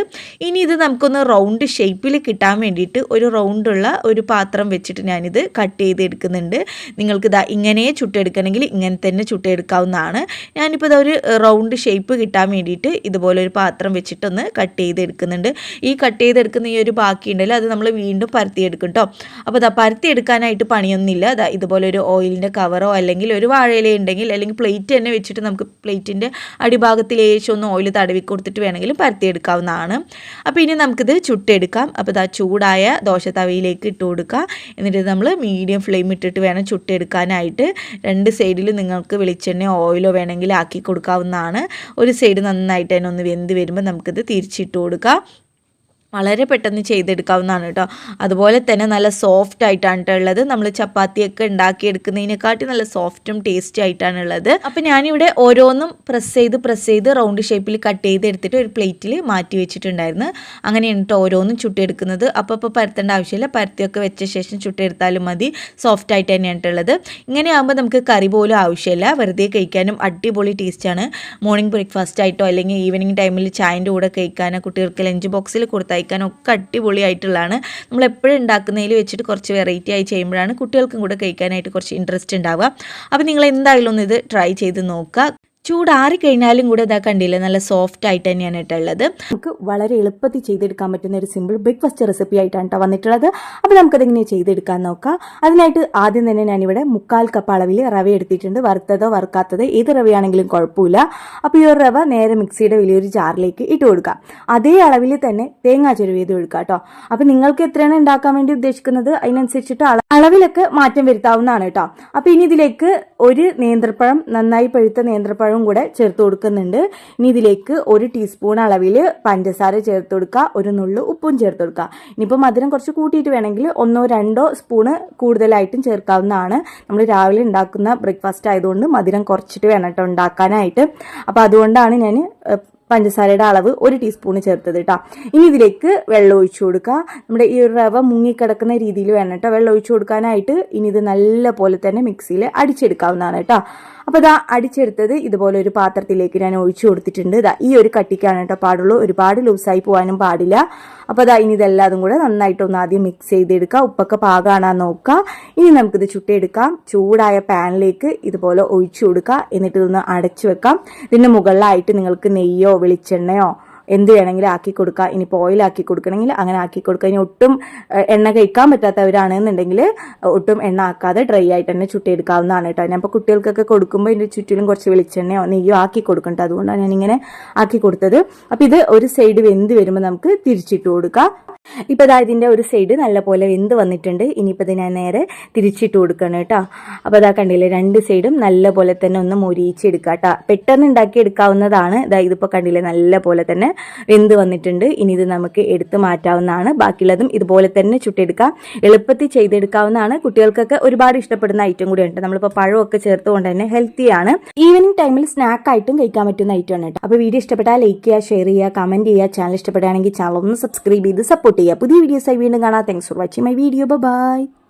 ഇനി ഇത് നമുക്കൊന്ന് റൗണ്ട് ഷേപ്പിൽ കിട്ടാൻ വേണ്ടിയിട്ട് ഒരു റൗണ്ടുള്ള ഒരു പാത്രം വെച്ചിട്ട് ഞാനിത് കട്ട് ചെയ്തെടുക്കുന്നുണ്ട്. നിങ്ങൾക്ക് ഇങ്ങനെ ചുട്ടെടുക്കണമെങ്കിൽ ഇങ്ങനെ തന്നെ ചുട്ടെടുക്കാവുന്നതാണ്. ഞാനിപ്പോൾ ഒരു റൗണ്ട് ഷേപ്പ് കിട്ടാൻ വേണ്ടിയിട്ട് ഇതുപോലെ ഒരു പാത്രം വെച്ചിട്ടൊന്ന് കട്ട് ചെയ്തെടുക്കുന്നുണ്ട്. ഈ കട്ട് ചെയ്തെടുക്കുന്ന ഈ ഒരു ബാക്കി ഉണ്ടല്ലോ അത് നമ്മൾ വീണ്ടും പരത്തിയെടുക്കും കേട്ടോ. അപ്പോൾ പരത്തിയെടുക്കാനായിട്ട് പണിയൊന്നുമില്ല. ഇതുപോലെ ഒരു ഓയിലിൻ്റെ കവറോ അല്ലെങ്കിൽ ഒരു വാഴയില ഉണ്ടെങ്കിൽ അല്ലെങ്കിൽ പ്ലേറ്റ് തന്നെ വെച്ചിട്ട് നമുക്ക് പ്ലേറ്റിൻ്റെ അടിഭാഗത്തിൽ ലേശം ഒന്ന് ഓയിൽ തടവി കൊടുത്തിട്ട് വേണമെങ്കിലും പരത്തിയെടുക്കാവുന്നതാണ്. അപ്പോൾ ഇനി നമുക്കിത് ചുട്ടെടുക്കാം. അപ്പോൾ ചൂടായ ദോശ തവയിലേക്ക് ഇട്ട് കൊടുക്കുക. എന്നിട്ട് നമ്മൾ മീഡിയം ഫ്ലെയിം ഇട്ടിട്ട് വേണം ചുട്ടെടുക്കാനായിട്ട്. 2 സൈഡിലും നിങ്ങൾക്ക് വെളിച്ചെണ്ണയോ ഓയിലോ വേണമെങ്കിൽ ആക്കി കൊടുക്കാവുന്നതാണ്. ഒരു സൈഡ് നന്നായിട്ട് തന്നെ ഒന്ന് വെന്ത് വരുമ്പോൾ നമുക്കിത് തിരിച്ചിട്ട് കൊടുക്കാം. വളരെ പെട്ടെന്ന് ചെയ്തെടുക്കാവുന്നതാണ് കേട്ടോ. അതുപോലെ തന്നെ നല്ല സോഫ്റ്റ് ആയിട്ടാണ് ഉള്ളത്. നമ്മൾ ചപ്പാത്തിയൊക്കെ ഉണ്ടാക്കിയെടുക്കുന്നതിനെക്കാട്ടി നല്ല സോഫ്റ്റും ടേസ്റ്റി ആയിട്ടാണ് ഉള്ളത്. അപ്പോൾ ഞാനിവിടെ ഓരോന്നും പ്രസ് ചെയ്ത് റൗണ്ട് ഷേപ്പിൽ കട്ട് ചെയ്തെടുത്തിട്ട് ഒരു പ്ലേറ്റിൽ മാറ്റി വെച്ചിട്ടുണ്ടായിരുന്നു. അങ്ങനെയാണ് കേട്ടോ ഓരോന്നും ചുട്ടെടുക്കുന്നത്. അപ്പോൾ പരത്തേണ്ട ആവശ്യമില്ല. പരത്തിയൊക്കെ വെച്ച ശേഷം ചുട്ടെടുത്താലും മതി. സോഫ്റ്റ് ആയിട്ട് തന്നെയാണ് ഉള്ളത്. ഇങ്ങനെ ആകുമ്പോൾ നമുക്ക് കറി പോലും ആവശ്യമില്ല. വെറുതെ കഴിക്കാനും അടിപൊളി ടേസ്റ്റാണ്. മോർണിംഗ് ബ്രേക്ക്ഫാസ്റ്റ് ആയിട്ടോ അല്ലെങ്കിൽ ഈവനിങ് ടൈമിൽ ചായൻ്റെ കൂടെ കഴിക്കാനോ കുട്ടികൾക്ക് ലഞ്ച് ബോക്സിൽ കൊടുത്താൽ ഒക്കെ അടിപൊളിയായിട്ടുള്ളതാണ്. നമ്മൾ എപ്പോഴും ഉണ്ടാക്കുന്നതിൽ വെച്ചിട്ട് കുറച്ച് വെറൈറ്റി ആയി ചെയ്യുമ്പോഴാണ് കുട്ടികൾക്കും കൂടെ കഴിക്കാനായിട്ട് കുറച്ച് ഇൻട്രസ്റ്റ് ഉണ്ടാവുക. അപ്പോൾ നിങ്ങൾ എന്തായാലും ഒന്ന് ഇത് ട്രൈ ചെയ്ത് നോക്കുക. ചൂടാറി കഴിഞ്ഞാലും കൂടെ കണ്ടില്ല നല്ല സോഫ്റ്റ് ആയിട്ട് തന്നെയാണ് ഇട്ടുള്ളത്. നമുക്ക് വളരെ എളുപ്പത്തിൽ ചെയ്തെടുക്കാൻ പറ്റുന്ന ഒരു സിമ്പിൾ ബ്രേക്ക്ഫാസ്റ്റ് റെസിപ്പി ആയിട്ടാണ് വന്നിട്ടുള്ളത്. അപ്പോൾ നമുക്കതെങ്ങനെ ചെയ്തെടുക്കാൻ നോക്കാം. അതിനായിട്ട് ആദ്യം തന്നെ ഞാനിവിടെ 1/4 കപ്പ് അളവിൽ റവ എടുത്തിട്ടുണ്ട്. വറുത്തതോ വറുക്കാത്തതോ ഏത് റവയാണെങ്കിലും കുഴപ്പമില്ല. അപ്പോൾ ഈ ഒരു റവ നേരെ മിക്സിയുടെ വലിയൊരു ജാറിലേക്ക് ഇട്ട് കൊടുക്കാം. അതേ അളവിൽ തന്നെ തേങ്ങാ ചെരുവിയത് ഒഴുക്കാം കേട്ടോ. അപ്പോൾ നിങ്ങൾക്ക് എത്രയാണ് ഉണ്ടാക്കാൻ വേണ്ടി ഉദ്ദേശിക്കുന്നത് അതിനനുസരിച്ചിട്ട് അളവിലൊക്കെ മാറ്റം വരുത്താവുന്നതാണ് കേട്ടോ. അപ്പോൾ ഇനി ഇതിലേക്ക് ഒരു നേന്ത്രപ്പഴം, നന്നായി പഴുത്ത നേന്ത്രപ്പഴം കൂടെ ചേർത്ത് കൊടുക്കുന്നുണ്ട്. ഇനി ഇതിലേക്ക് 1 ടീസ്പൂൺ അളവിൽ പഞ്ചസാര ചേർത്ത് കൊടുക്കുക. ഒരു നുള്ളു ഉപ്പും ചേർത്ത് കൊടുക്കുക. ഇനിയിപ്പോൾ മധുരം കുറച്ച് കൂട്ടിയിട്ട് വേണമെങ്കിൽ 1-2 സ്പൂണ് കൂടുതലായിട്ടും ചേർക്കാവുന്നതാണ്. നമ്മൾ രാവിലെ ഉണ്ടാക്കുന്ന ബ്രേക്ക്ഫാസ്റ്റ് ആയതുകൊണ്ട് മധുരം കുറച്ചിട്ട് വേണം കേട്ടോ ഉണ്ടാക്കാനായിട്ട്. അപ്പോൾ അതുകൊണ്ടാണ് ഞാൻ പഞ്ചസാരയുടെ അളവ് 1 ടീസ്പൂൺ ചേർത്തത് കേട്ടോ. ഇനി ഇതിലേക്ക് വെള്ളം ഒഴിച്ചു കൊടുക്കുക. നമ്മുടെ ഈ റവ മുങ്ങിക്കിടക്കുന്ന രീതിയിൽ വേണം കേട്ടോ വെള്ളം ഒഴിച്ചു കൊടുക്കാനായിട്ട്. ഇനി ഇത് നല്ല പോലെ തന്നെ മിക്സിയിൽ അടിച്ചെടുക്കാവുന്നതാണ് കേട്ടോ. അപ്പോൾ അടിച്ചെടുത്തത് ഇതുപോലെ ഒരു പാത്രത്തിലേക്ക് ഞാൻ ഒഴിച്ചു കൊടുത്തിട്ടുണ്ട്. ഈ ഒരു കട്ടിക്കാണ് കേട്ടോ പാടുള്ളൂ. ഒരുപാട് ലൂസായി പോകാനും പാടില്ല. അപ്പോൾ ഇനി ഇതെല്ലാതും കൂടെ നന്നായിട്ടൊന്ന് ആദ്യം മിക്സ് ചെയ്തെടുക്കുക. ഉപ്പൊക്കെ പാകമാണോ നോക്കുക. ഇനി നമുക്കിത് ചുട്ടെടുക്കാം. ചൂടായ പാനിലേക്ക് ഇതുപോലെ ഒഴിച്ചു കൊടുക്കുക. എന്നിട്ട് ഇതൊന്ന് അടച്ചു വെക്കാം. ഇതിൻ്റെ മുകളിലായിട്ട് നിങ്ങൾക്ക് നെയ്യോ വെളിച്ചെണ്ണയോ എന്ത് വേണമെങ്കിലും ആക്കി കൊടുക്കുക. ഇനിയിപ്പോൾ ഓയിലാക്കി കൊടുക്കണമെങ്കിൽ അങ്ങനെ ആക്കി കൊടുക്കുക. ഇനി ഒട്ടും എണ്ണ കഴിക്കാൻ പറ്റാത്തവരാണെന്നുണ്ടെങ്കിൽ ഒട്ടും എണ്ണ ആക്കാതെ ഡ്രൈ ആയിട്ട് തന്നെ ചുട്ടിയെടുക്കാവുന്നതാണ് കേട്ടോ. ഞാൻ ഇപ്പോൾ കുട്ടികൾക്കൊക്കെ കൊടുക്കുമ്പോൾ ഇതിൻ്റെ ചുറ്റിലും കുറച്ച് വെളിച്ചെണ്ണയോ നെയ്യോ ആക്കി കൊടുക്കണ്ട, അതുകൊണ്ടാണ് ഞാനിങ്ങനെ ആക്കി കൊടുത്തത്. അപ്പോൾ ഇത് ഒരു സൈഡ് വെന്ത് വരുമ്പോൾ നമുക്ക് തിരിച്ചിട്ട് കൊടുക്കാം. ഇപ്പോൾ ഇതാ ഇതിൻ്റെ ഒരു സൈഡ് നല്ലപോലെ വെന്ത് വന്നിട്ടുണ്ട്. ഇനിയിപ്പോൾ ഇത് ഞാൻ നേരെ തിരിച്ചിട്ട് കൊടുക്കണം കേട്ടോ. അപ്പോൾ അതാ കണ്ടില്ലേ, രണ്ട് സൈഡും നല്ലപോലെ തന്നെ ഒന്ന് മൊരിയിച്ചെടുക്കുക കേട്ടോ. പെട്ടെന്ന് ഉണ്ടാക്കി എടുക്കാവുന്നതാണ്. ഇതിപ്പോൾ കണ്ടില്ലേ നല്ല പോലെ തന്നെ വെന്ത് വന്നിട്ടുണ്ട്. ഇനി ഇത് നമുക്ക് എടുത്ത് മാറ്റാവുന്നതാണ്. ബാക്കിയുള്ളതും ഇതുപോലെ തന്നെ ചുട്ടെടുക്കാം. എളുപ്പത്തിൽ ചെയ്തെടുക്കാവുന്നതാണ്. കുട്ടികൾക്കൊക്കെ ഒരുപാട് ഇഷ്ടപ്പെടുന്ന ഐറ്റം കൂടിയുണ്ട്. നമ്മളിപ്പോൾ പഴമൊക്കെ ചേർത്തുകൊണ്ട് തന്നെ ഹെൽത്തിയാണ്. ഈവനിങ് ടൈമിൽ സ്നാക്കായിട്ടും കഴിക്കാൻ പറ്റുന്ന ഐറ്റമാണ് കേട്ടോ. അപ്പോൾ വീഡിയോ ഇഷ്ടപ്പെട്ടാൽ ലൈക്ക് ചെയ്യുക, ഷെയർ ചെയ്യുക, കമൻറ്റ് ചെയ്യുക. ചാനൽ ഇഷ്ടപ്പെടുകയാണെങ്കിൽ ചാനൽ ഒന്ന് സബ്സ്ക്രൈബ് ചെയ്ത് സപ്പോർട്ട് ചെയ്യുക. പുതിയ വീഡിയോസായി വീണ്ടും കാണാം. Thanks for watching my video. By.